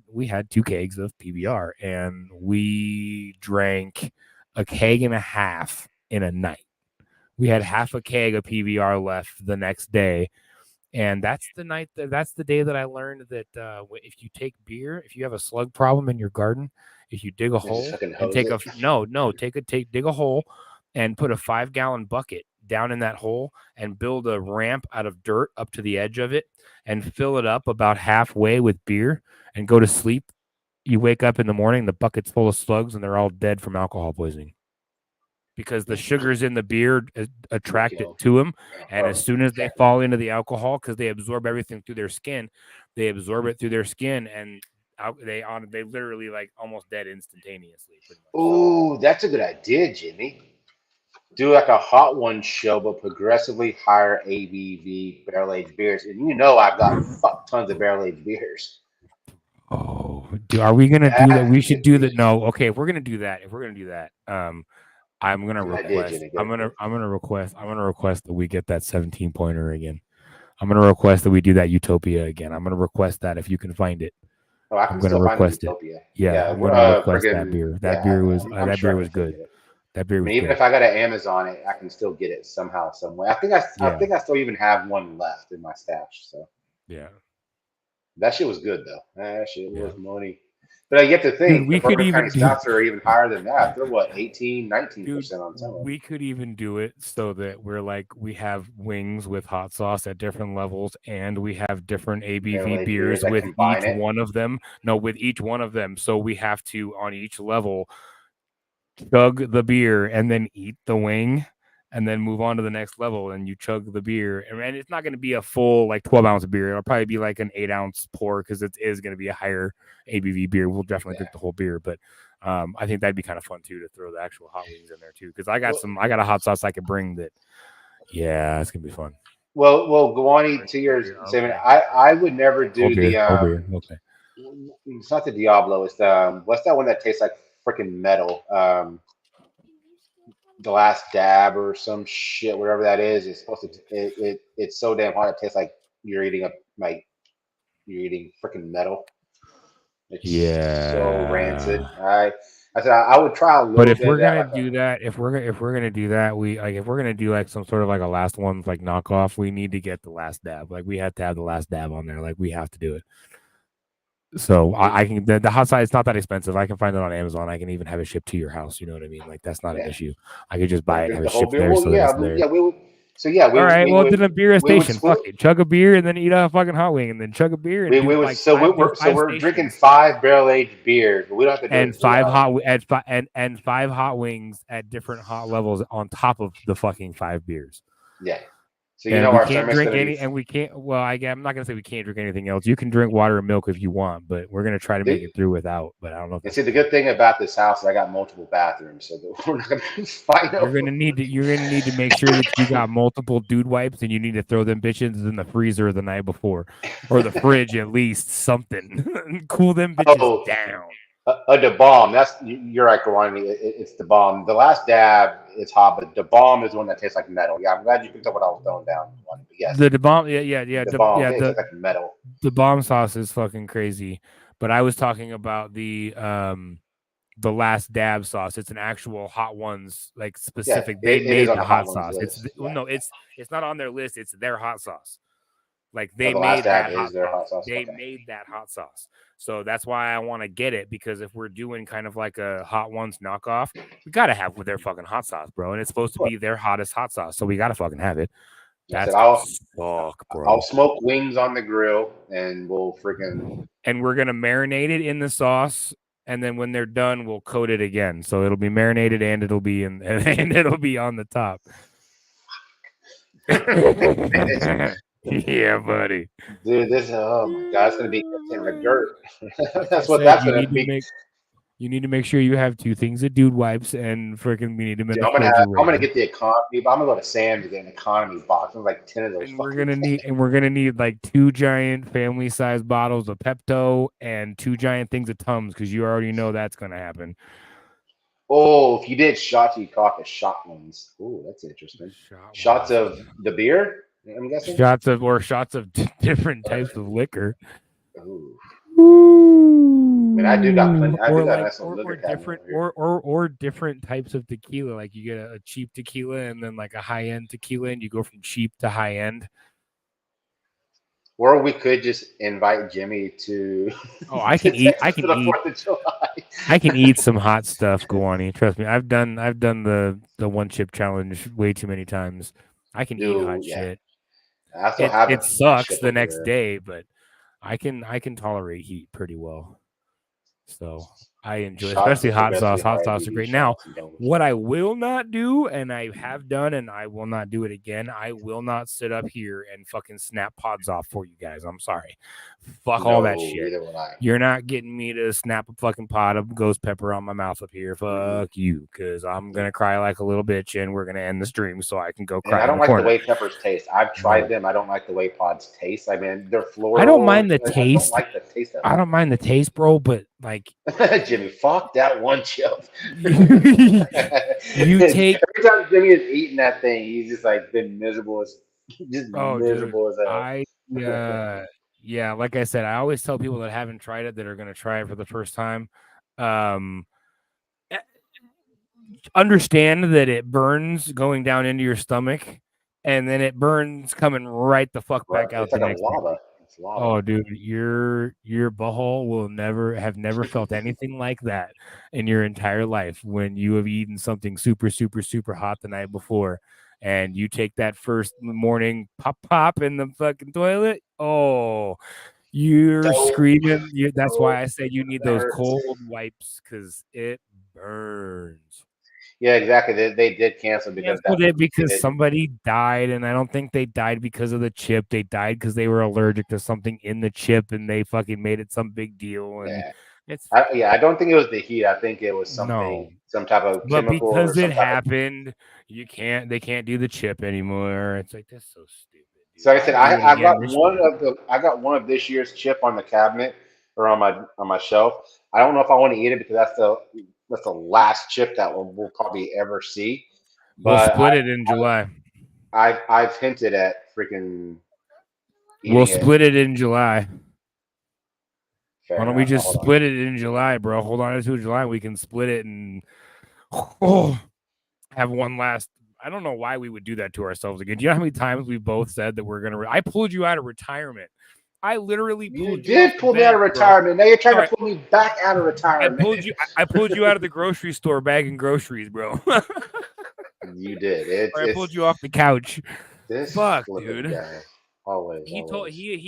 2 kegs of PBR, and we drank a keg and a half in a night. We had half a keg of PBR left the next day. And that's the day that I learned that if you take beer, if you have a slug problem in your garden, if you dig a hole and dig a hole and put a 5-gallon bucket down in that hole and build a ramp out of dirt up to the edge of it and fill it up about halfway with beer and go to sleep, you wake up in the morning, the bucket's full of slugs and they're all dead from alcohol poisoning. Because the sugars in the beer attract it to them. And as soon as they fall into the alcohol, because they absorb everything through their skin, they absorb it through their skin, and they literally like almost dead instantaneously. Oh, that's a good idea, Jimmy. Do like a Hot One show, but progressively higher ABV barrel-aged beers. And you know I've got fuck tons of barrel-aged beers. Oh, are we going to do that? We should do that. No. Okay, if we're going to do that, I'm gonna request that we get that 17-pointer again. I'm gonna request that we do that Utopia again. I'm gonna request that if you can find it. Oh, I'm gonna request it. Utopia. Yeah, I'm gonna request that beer. That beer was good. That beer was even good. If I got to Amazon it, I can still get it somehow, some way. I think I still even have one left in my stash. So yeah, that shit was good though. That shit was money. But you have to think, we could even stocks are even higher than that. They're what, 18, 19% on some of them. We could even do it so that we have wings with hot sauce at different levels, and we have different ABV beers with each one of them. No, with each one of them. So we have to, on each level, chug the beer, and then eat the wing, and then move on to the next level. And you chug the beer, and it's not going to be a full like 12-ounce beer. It'll probably be like an 8-ounce pour because it is going to be a higher ABV beer. We'll definitely drink the whole beer, but I think that'd be kind of fun too to throw the actual hot wings in there too. Because I got a hot sauce I could bring that. Yeah, it's gonna be fun. Well, Guani, to your statement, I would never do the okay. It's not the Diablo. It's the what's that one that tastes like freaking metal? The Last Dab or some shit, whatever that is. It's supposed to. It's so damn hot. It tastes like you're eating freaking metal. It's so rancid. I said I would try a little. But if we're gonna do that, if we're gonna do that, if we're gonna do like some sort of like a last one like knockoff, we need to get the Last Dab. Like we have to have the Last Dab on there. Like we have to do it. So I can the hot sauce. It's not that expensive. I can find it on Amazon. I can even have it shipped to your house. You know what I mean? Like that's not an issue. I could just buy it and have it shipped there. Well, we would. So yeah, all right. Well, then a beer station. Fuck it. Chug a beer and then eat a fucking hot wing and then chug a beer. And we're drinking 5 barrel-aged beers, but we don't have to do and 5 hot wings at different hot levels on top of the fucking 5 beers. Yeah. So you know, we can't drink any, and we can't. Well, I'm not gonna say we can't drink anything else. You can drink water and milk if you want, but we're gonna try to make it through without. But I don't know. And see, the good thing about this house is I got multiple bathrooms, so we're not gonna fight. You're gonna need to make sure that you got multiple dude wipes, and you need to throw them bitches in the freezer the night before, or the fridge at least. Something cool them bitches down. The bomb. You're right, Karani. It's the bomb. The Last Dab, it's hot, but the bomb is the one that tastes like metal. Yeah, I'm glad you picked up what I was throwing down. But yes, the bomb. Yeah. The bomb tastes like metal. The bomb sauce is fucking crazy. But I was talking about the Last Dab sauce. It's an actual Hot Ones like specific. They made the hot sauce. It's not on their list. It's their hot sauce. Like they made that hot sauce. They made that hot sauce. So that's why I want to get it, because if we're doing kind of like a Hot Ones knockoff, we got to have with their fucking hot sauce, bro. And it's supposed to be their hottest hot sauce. So we got to fucking have it. I'll smoke wings on the grill and we'll freaking. And we're going to marinate it in the sauce. And then when they're done, we'll coat it again. So it'll be marinated and it'll be and it'll be on the top. Yeah, buddy. Dude, this oh my god, it's gonna be in the dirt. That's what that's gonna be. You need to make sure you have 2 things of dude wipes and freaking we need to. I'm gonna get the economy, but I'm gonna go to Sam's to get an economy box. I'm like 10 of those. And we're gonna need like 2 giant family size bottles of Pepto and 2 giant things of Tums, because you already know that's gonna happen. Oh, if you did shots, you caught the shot ones. Oh, that's interesting. Shots of the beer. I'm guessing shots of different types of liquor. Ooh. I mean, I do got plenty. Or different types of tequila. Like you get a cheap tequila and then like a high end tequila, and you go from cheap to high end. Or we could just invite Jimmy to. Oh, I can eat. I can eat some hot stuff, Guani. Trust me. I've done the 1 chip challenge way too many times. I can eat hot shit. It sucks the next day, but I can tolerate heat pretty well. So I enjoy, especially hot sauce. Hot sauce are great. Now, what I will not do, and I have done, and I will not do it again, I will not sit up here and fucking snap pods off for you guys. I'm sorry. Fuck all that shit. You're not getting me to snap a fucking pod of ghost pepper on my mouth up here. Fuck you, because I'm going to cry like a little bitch, and we're going to end the stream so I can go cry. I don't like the way peppers taste. I've tried them. I don't like the way pods taste. I mean, they're floral. I don't mind the taste. I don't like the taste of them. I don't mind the taste, bro, but like Jimmy, fuck that 1 chip. You take every time Jimmy is eating that thing, he's just like been miserable as miserable as hell. Yeah, like I said, I always tell people that haven't tried it, that are going to try it for the first time, understand that it burns going down into your stomach, and then it burns coming right the fuck back out. It's like lava. It's lava. Oh, dude, your butthole will never felt anything like that in your entire life when you have eaten something super, super, super hot the night before. And you take that first morning pop in the fucking toilet. Oh, you're screaming. That's why I say you need those cold wipes, because it burns. Yeah, exactly. They did cancel because of that. Because somebody died, and I don't think they died because of the chip. They died because they were allergic to something in the chip, and they fucking made it some big deal. And it's I don't think it was the heat. I think it was something, some type of but chemical or because some it type happened, they can't do the chip anymore. It's like that's so stupid. Dude. So like I said, I I got one of this year's chip on the cabinet or on my shelf. I don't know if I want to eat it because that's the last chip that we'll probably ever see. We'll But split it in July. I've hinted at freaking We'll eating it. split it in July. Fair Why don't we enough. just split it in July, bro? Hold on to July. We can split it and have one last. I don't know why we would do that to ourselves again. Do you know how many times we've both said that we're gonna? I pulled you out of retirement. I literally pulled you did pull me out of retirement. Now you're trying to pull me back out of retirement. I pulled you out of the grocery store bagging groceries, bro. You did. I pulled you off the couch. This fuck, dude. Guy. Always. He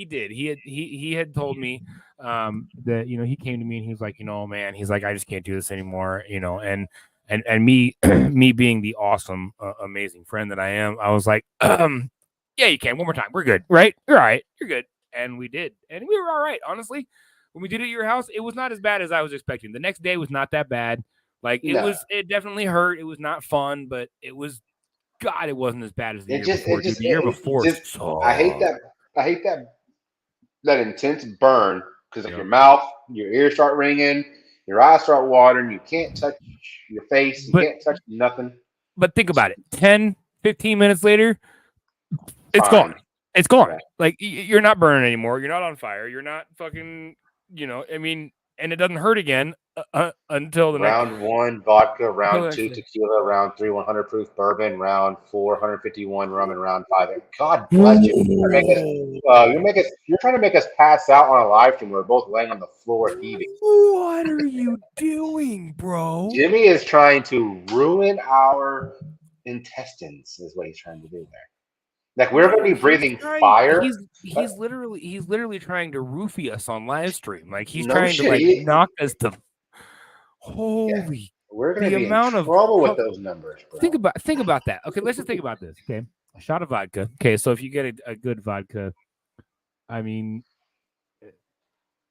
did. He had told me that he came to me and he was like, man, he's like, I just can't do this anymore, and me me being the awesome amazing friend that I am, I was like, yeah, you can. One more time. We're good, right? You're all right. You're good. And we did. And we were all right. Honestly, when we did it at your house, it was not as bad as I was expecting. The next day was not that bad. Like it definitely hurt. It was not fun, but it was, God, it wasn't as bad as the year before. The year before. I hate that intense burn because your mouth, your ears start ringing, your eyes start watering. You can't touch your face. You can't touch nothing. But think about it. 10, 15 minutes later, it's gone. It's gone. Right. Like you're not burning anymore. You're not on fire. You're not fucking, I mean, and it doesn't hurt again until the round 1 vodka, round 2 tequila, round 3 100 proof bourbon, round 4 151 rum, and round 5. God bless you. You're trying to make us pass out on a live stream. We're both laying on the floor heaving. What are you doing, bro? Jimmy is trying to ruin our intestines. Is what he's trying to do there. Like we're going to be breathing fire. He's literally trying to roofie us on live stream. Like he's trying to knock us to. Holy! We're going to be in trouble with those numbers, bro. Think about that. Okay, let's just think about this. Okay, a shot of vodka. Okay, so if you get a good vodka, I mean,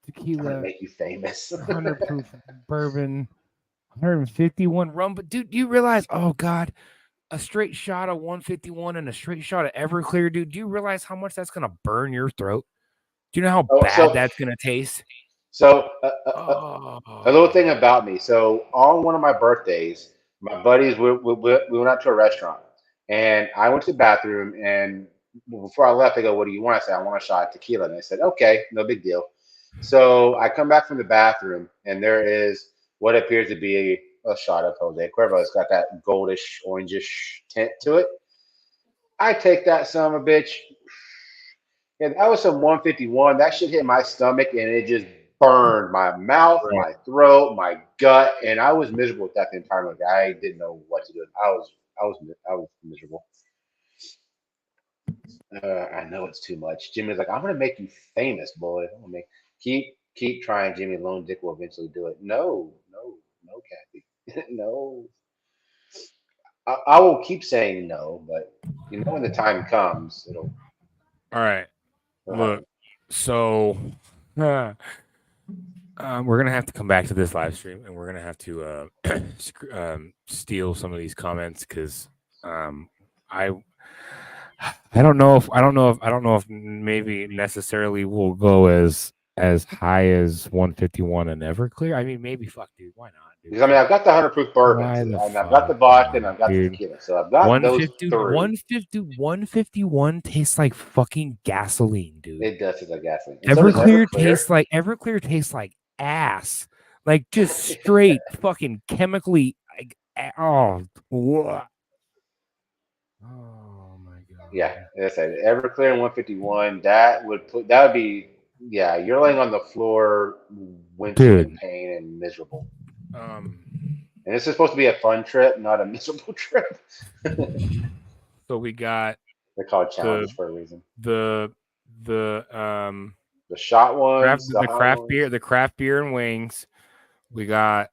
tequila, make you famous. 100 proof bourbon, 151 rum. But dude, do you realize? Oh God. A straight shot of 151 and a straight shot of Everclear, dude. Do you realize how much that's going to burn your throat? Do you know how bad that's going to taste? So, a little thing about me. So, on one of my birthdays, my buddies, we went out to a restaurant. And I went to the bathroom. And before I left, they go, "What do you want?" I said, "I want a shot of tequila." And they said, "Okay, no big deal." So, I come back from the bathroom, and there is what appears to be a shot of Jose Cuervo. It's got that goldish, orangish tint to it. I take that son of a bitch. Yeah, that was some 151. That shit hit my stomach and it just burned my mouth, my throat, my gut, and I was miserable with that the entire night. I didn't know what to do. I was miserable. I know it's too much. Jimmy's like, "I'm gonna make you famous, boy. I'm gonna keep trying. Jimmy Lone Dick will eventually do it." No, Kathy. No, I will keep saying no, but when the time comes, it'll. All right. Look, so we're gonna have to come back to this live stream, and we're gonna have to steal some of these comments because I don't know if maybe necessarily we'll go as high as 151 and Everclear. I mean, maybe dude, why not? Because I mean, I've got the 100 proof bourbon, and I've got the vodka, and I've got the tequila. So I've got those three. 151 tastes like fucking gasoline, dude. It does taste like gasoline. Everclear tastes like ass, like just straight fucking chemically. Like, oh my god. Yeah, as I said, Everclear and 151. That would be. Yeah, you're laying on the floor, wincing in pain and miserable. And this is supposed to be a fun trip, not a miserable trip. So we got. They're called challenges for a reason. The shot ones, the craft beer and wings. We got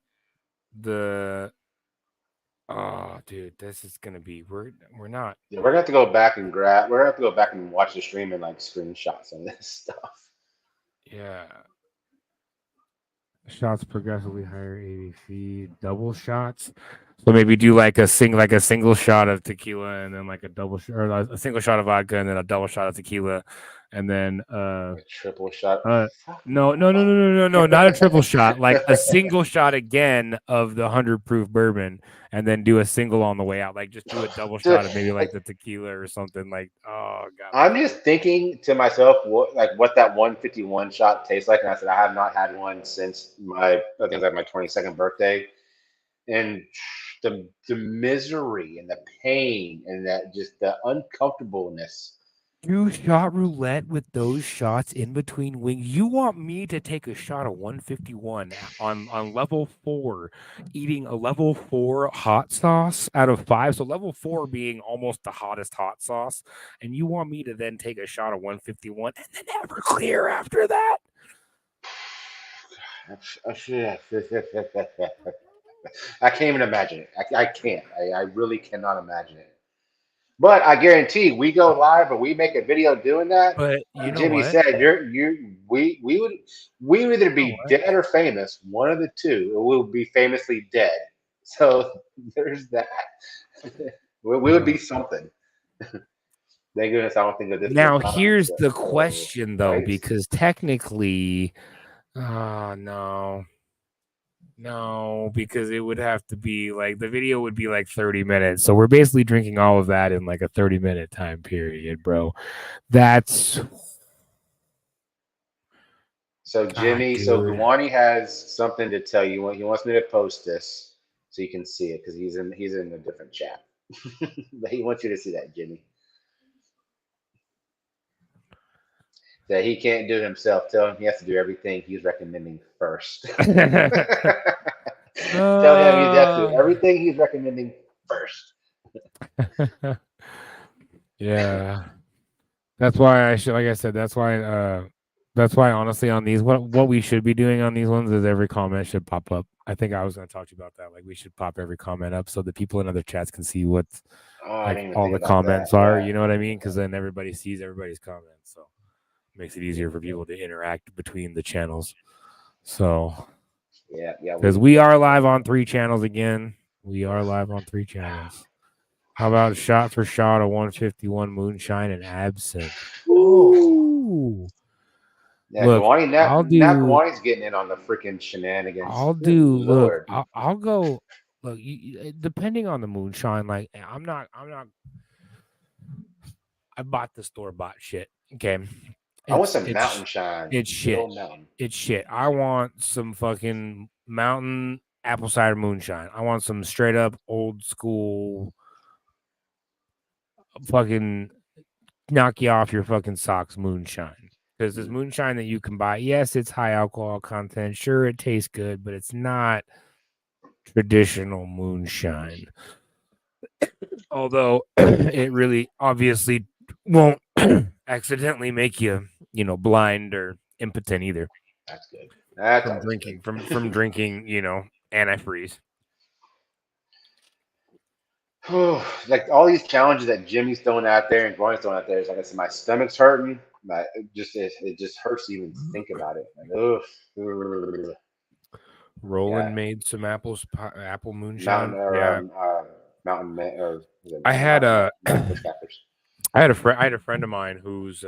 Oh, dude, this is gonna be we're not. Yeah, we're gonna have to go back and grab. We're gonna have to go back and watch the stream and like screenshots and this stuff. Yeah. Shots progressively higher ABV, double shots. So maybe do like a single shot of tequila and then like a double or a single shot of vodka and then a double shot of tequila, and then A triple shot. no, not a triple shot, like a single shot again of the 100 proof bourbon, and then do a single on the way out. Like just do a double shot of maybe like the tequila or something. Like, oh god. I'm just thinking to myself what that 151 shot tastes like, and I said I have not had one since I think it's like my 22nd birthday, and the misery and the pain and that just the uncomfortableness. Do shot roulette with those shots in between wings. You want me to take a shot of 151 on level 4, eating a level 4 hot sauce out of 5. So level 4 being almost the hottest hot sauce. And you want me to then take a shot of 151 and then never clear after that? I can't even imagine it. I can't. I really cannot imagine it. But I guarantee we go live and we make a video doing that. But you know Jimmy what? said we would either be dead or famous, one of the two. Or we'll be famously dead. So there's that. we would be something. Thank goodness I don't think of this. Now here's the question though, right? Because technically, no, because it would have to be like the video would be like 30 minutes. So we're basically drinking all of that in like a 30-minute time period, bro. That's so Jimmy. So Guwani has something to tell you. He wants me to post this so you can see it because he's in a different chat. But he wants you to see that, Jimmy. That he can't do it himself. Tell him he has to do everything he's recommending first. Tell him he has to do everything he's recommending first. Yeah, that's why I should. Like I said, that's why honestly on these, what we should be doing on these ones is every comment should pop up. I think I was going to talk to you about that. Like we should pop every comment up so the people in other chats can see what all the comments are. You know what I mean? Because then everybody sees everybody's comments. So. Makes it easier for people to interact between the channels. So, yeah. Because we are live on 3 channels again. We are live on 3 channels. How about shot for shot of 151 moonshine and absinthe? Ooh. Yeah, look, Guwani's getting in on the freaking shenanigans. I'll do. Look, I'll go. Look, depending on the moonshine, like I'm not. I bought the store-bought shit. Okay. I want some mountain shine. It's shit. It's shit. I want some fucking mountain apple cider moonshine. I want some straight up old school fucking knock you off your fucking socks moonshine. Because there's moonshine that you can buy. Yes, it's high alcohol content. Sure, it tastes good, but it's not traditional moonshine. Although it really obviously won't accidentally make you, blind or impotent either. That's good. That's from drinking good. from drinking, antifreeze. Like all these challenges that Jimmy's throwing out there and Brian's throwing out there, is like I said, my stomach's hurting. It just hurts to even think about it. Like, Roland made some apple moonshine. I had a friend of mine who's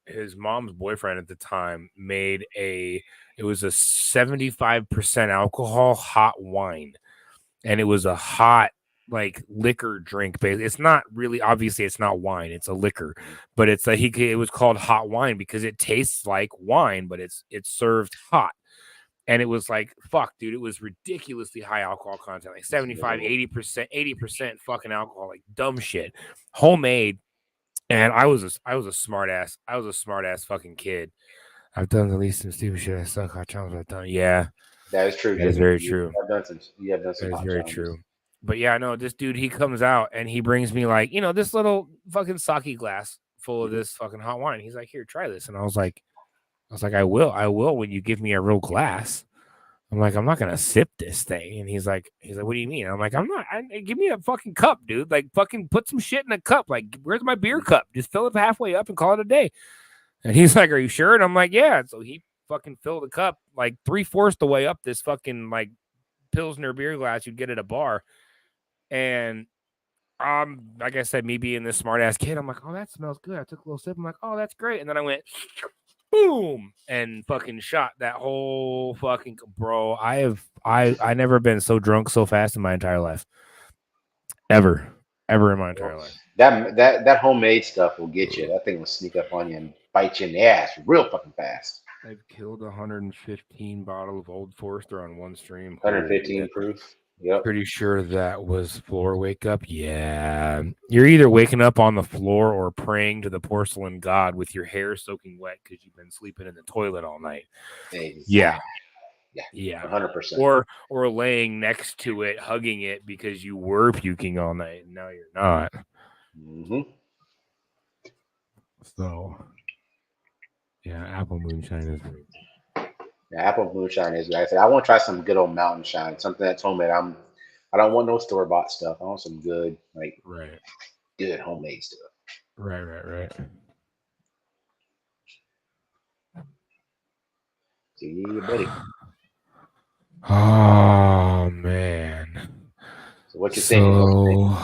his mom's boyfriend at the time made it was a 75% alcohol hot wine, and it was a hot like liquor drink. It's not really, obviously it's not wine, it's a liquor, but it's like it was called hot wine because it tastes like wine, but it's served hot. And it was like, fuck, dude, it was ridiculously high alcohol content, like 75, 80% fucking alcohol, like dumb shit, homemade. And I was a smart ass fucking kid. I've done at least some stupid shit. I suck hot challenges. I've done. Yeah, that is true. That is very true. You have done some. That is very true. But yeah, no, this dude, he comes out and he brings me like, this little fucking sake glass full of this fucking hot wine. He's like, here, try this. And I was like, I will when you give me a real glass. I'm like, I'm not gonna sip this thing. And he's like, what do you mean? I'm like, I'm not. Give me a fucking cup, dude. Like, fucking put some shit in a cup. Like, where's my beer cup? Just fill it halfway up and call it a day. And he's like, are you sure? And I'm like, yeah. So he fucking filled the cup like 3/4 the way up this fucking like Pilsner beer glass you'd get at a bar. And like I said, me being this smart ass kid, I'm like, oh, that smells good. I took a little sip. I'm like, oh, that's great. And then I went, boom, and fucking shot that whole fucking bro. I never been so drunk so fast in my entire life. Ever in my entire life. That homemade stuff will get you. That thing will sneak up on you and bite you in the ass real fucking fast. I've killed 115 bottle of Old Forester on one stream. 115 proof. Yep. Pretty sure that was floor wake up. Yeah. You're either waking up on the floor or praying to the porcelain god with your hair soaking wet because you've been sleeping in the toilet all night. Exactly. Yeah. Yeah. 100%. Or laying next to it, hugging it because you were puking all night and now you're not. Mm-hmm. So, yeah, apple moonshine is great. Yeah, apple moonshine is. Like I said, I want to try some good old mountain shine, something that's homemade. I don't want no store bought stuff. I want some good, like, good homemade stuff. Right. See you, buddy. Oh man. So what you thinking?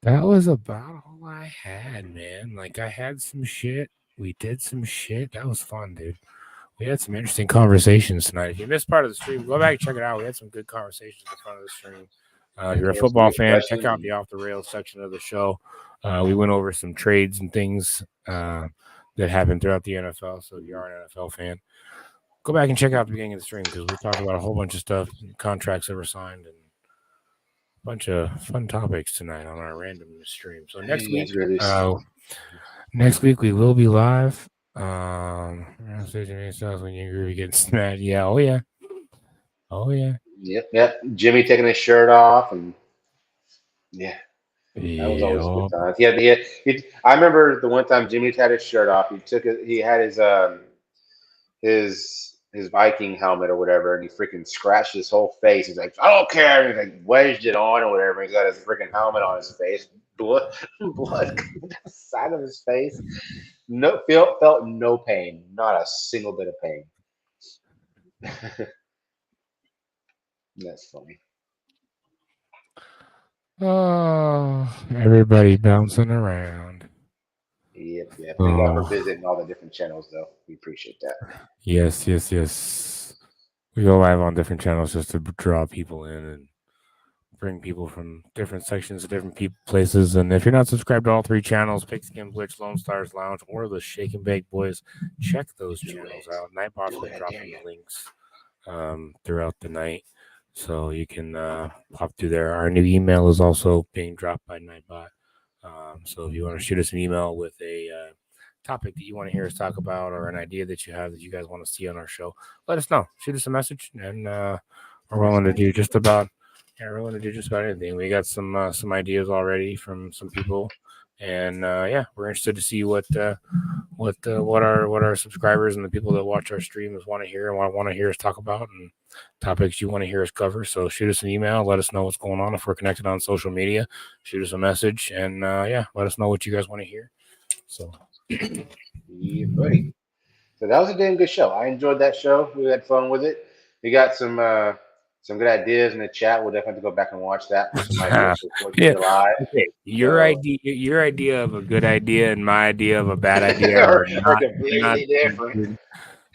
That was about all I had, man. Like I had some shit. We did some shit. That was fun, dude. We had some interesting conversations tonight. If you missed part of the stream, go back and check it out. We had some good conversations in front of the stream. If you're a football fan, check out the Off the Rails section of the show. We went over some trades and things that happened throughout the NFL. So if you are an NFL fan, go back and check out the beginning of the stream because we talked about a whole bunch of stuff, contracts that were signed, and a bunch of fun topics tonight on our randomness stream. So next week we will be live. When you groovy getting mad. Yeah. Oh yeah. Yep. Jimmy taking his shirt off and that was always a good time. I remember the one time Jimmy had his shirt off. He had his Viking helmet or whatever, and he freaking scratched his whole face. He's like, I don't care. And he like wedged it on or whatever. He's got his freaking helmet on his face. Blood coming down the side of his face. Felt no pain, not a single bit of pain. That's funny. Oh, everybody bouncing around. Yep. Thank God for visiting all the different channels, though. We appreciate that. Yes. We go live on different channels just to draw people in and bring people from different sections of different places. And if you're not subscribed to all three channels, Pigskin, Lonestar's Lounge, or the Shake and Bake Boys, check those channels out. Nightbot's will drop you links throughout the night, so you can pop through there. Our new email is also being dropped by Nightbot. So if you want to shoot us an email with a topic that you want to hear us talk about or an idea that you have that you guys want to see on our show, let us know. Shoot us a message, and we're willing to do just about anything. We got some ideas already from some people, and we're interested to see what our subscribers and the people that watch our streams want to hear and want to hear us talk about, and topics you want to hear us cover. So shoot us an email, let us know what's going on. If we're connected on social media, shoot us a message, and let us know what you guys want to hear. So yeah, buddy. So that was a damn good show. I enjoyed that show. We had fun with it. We got some good ideas in the chat. We'll definitely go back and watch that. Okay. Your idea of a good idea and my idea of a bad idea are completely different.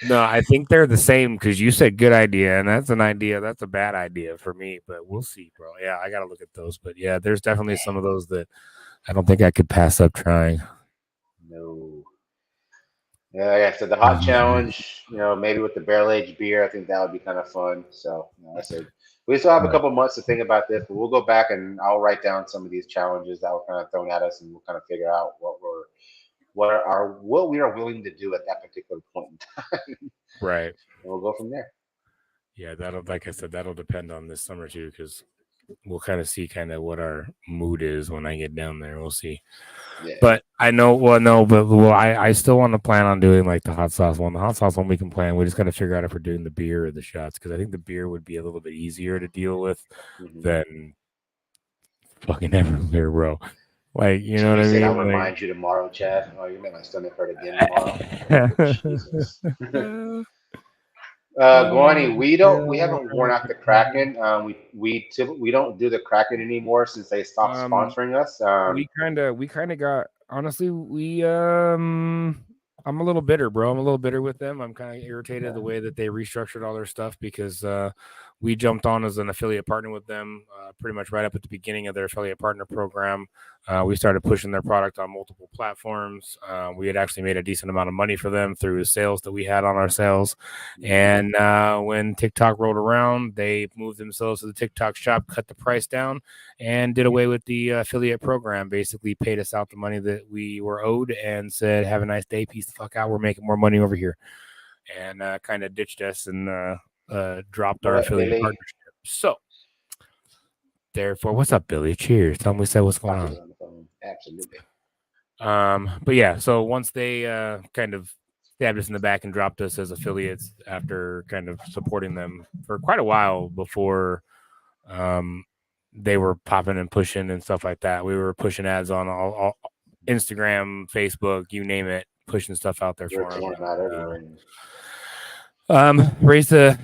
No, I think they're the same because you said good idea, and that's an idea. That's a bad idea for me, but we'll see, bro. Yeah, I got to look at those. But yeah, there's definitely some of those that I don't think I could pass up trying. No. Yeah, so the hot challenge, maybe with the barrel-aged beer, I think that would be kind of fun. So, I said we still have a couple months to think about this, but we'll go back and I'll write down some of these challenges that were kind of thrown at us, and we'll kind of figure out what we are willing to do at that particular point in time. Right. And we'll go from there. Yeah, like I said, that'll depend on this summer too, because we'll kind of see kind of what our mood is when I get down there. We'll see. Yeah. But I know, I still want to plan on doing like the hot sauce one. The hot sauce one we can plan. We just got to figure out if we're doing the beer or the shots, because I think the beer would be a little bit easier to deal with than fucking everywhere, bro. Like, you know what I mean? I'll remind you tomorrow, Chad. Oh, you made my stomach hurt again tomorrow. Jesus. Guani, we haven't worn out the Kraken. We don't do the Kraken anymore since they stopped sponsoring us. We kind of got, honestly, I'm a little bitter, bro. I'm a little bitter with them. I'm kind of irritated the way that they restructured all their stuff, because we jumped on as an affiliate partner with them pretty much right up at the beginning of their affiliate partner program. We started pushing their product on multiple platforms. We had actually made a decent amount of money for them through sales that we had on our sales. And when TikTok rolled around, they moved themselves to the TikTok shop, cut the price down, and did away with the affiliate program. Basically paid us out the money that we were owed and said, have a nice day, peace the fuck out, we're making more money over here. And kind of ditched us and dropped our affiliate partnership. So therefore, what's up, Billy? Cheers. Tell me what's going on. Absolutely. But yeah, so once they kind of stabbed us in the back and dropped us as affiliates after kind of supporting them for quite a while before they were popping and pushing and stuff like that. We were pushing ads on all Instagram, Facebook, you name it, pushing stuff out there for them. Raised a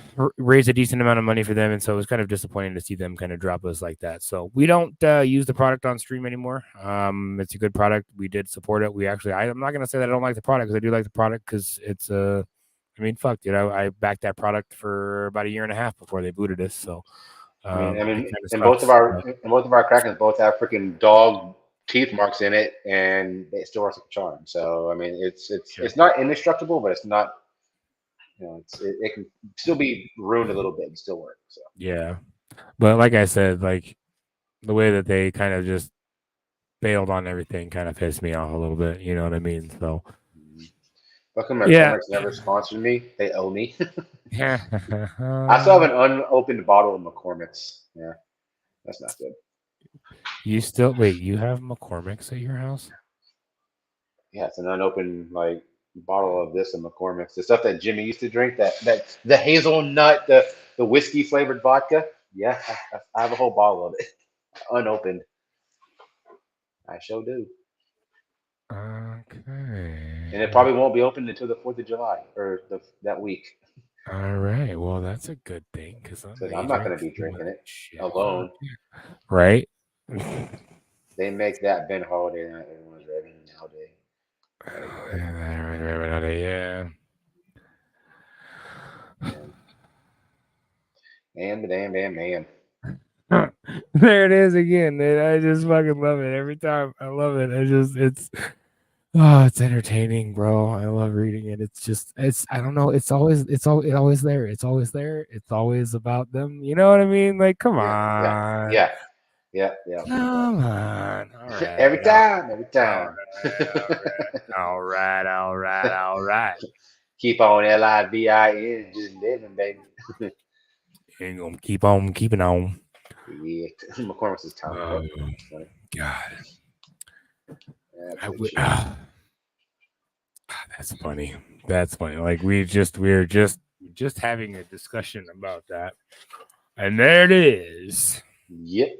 decent amount of money for them, and so it was kind of disappointing to see them kind of drop us like that. So we don't use the product on stream anymore. It's a good product. We did support it. I'm not gonna say that I don't like the product, because I do like the product, because it's I mean, fuck, dude, I backed that product for about a year and a half before they booted us. So and both of our Krakens both have freaking dog teeth marks in it, and it still works like a charm. So I mean, it's not indestructible, but it's not. It can still be ruined a little bit and still work. So yeah, but like I said, like the way that they kind of just bailed on everything kind of pissed me off a little bit. You know what I mean? So McCormick's never sponsored me. They owe me. I still have an unopened bottle of McCormick's. Yeah, that's not good. You have McCormick's at your house? Yeah, it's an unopened bottle of this and McCormick's, the stuff that Jimmy used to drink, that the hazelnut, the whiskey flavored vodka. Yeah, I have a whole bottle of it, unopened. I sure do. Okay. And it probably won't be opened until the 4th of July or that week. All right. Well, that's a good thing, because I'm not going to be drinking it alone. Right. They make that Ben Holiday night everyone's ready nowadays. Yeah. Man. There it is again. I just fucking love it every time. I love it. It's entertaining, bro. I love reading it. I don't know. It's always there. It's always there. It's always about them. You know what I mean? Like, come on. Yeah. Come on. All right. Every time. All right. Keep on LIVIN, just living, baby. Ain't gonna keep on keeping on. Yeah, McCormick's is time. God. That's funny. Like we're just having a discussion about that, and there it is. Yep.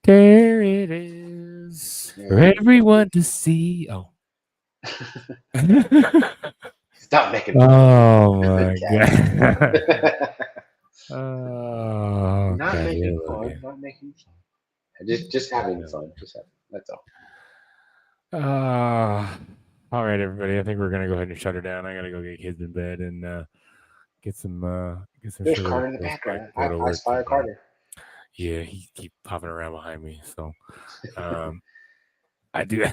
There it is for everyone to see. Oh. Stop making. Oh my god. Oh, not making fun. Just having fun. That's all. All right, everybody. I think we're gonna go ahead and shut her down. I gotta go get kids in bed and get some. There's Carter in the background. I spy Carter. Yeah, he keep popping around behind me. So, I do.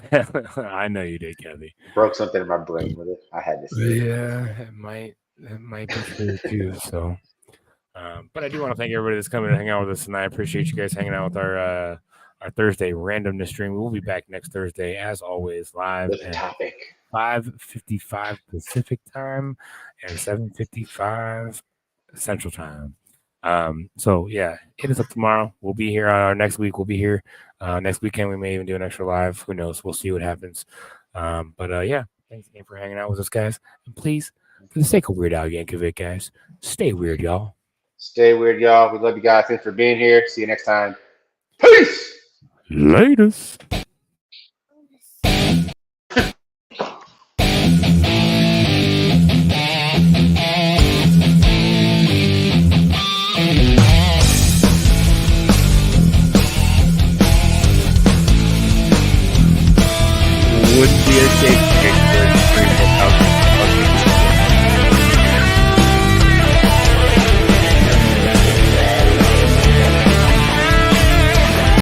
I know you did, Kathy. Broke something in my brain with it. I had to say. Yeah, it might be true too. So, but I do want to thank everybody that's coming to hang out with us, and I appreciate you guys hanging out with our Thursday randomness stream. We'll be back next Thursday, as always, live at 5:55 Pacific time and 7:55 Central time. So yeah, hit us up tomorrow. We'll be here on our next week. We'll be here next weekend. We may even do an extra live. Who knows? We'll see what happens. But yeah, thanks again for hanging out with us, guys. And please, for the sake of Weird Al Yankovic, guys, stay weird, y'all. Stay weird, y'all. We love you guys. Thanks for being here. See you next time. Peace. Latest. Wouldn't be a safe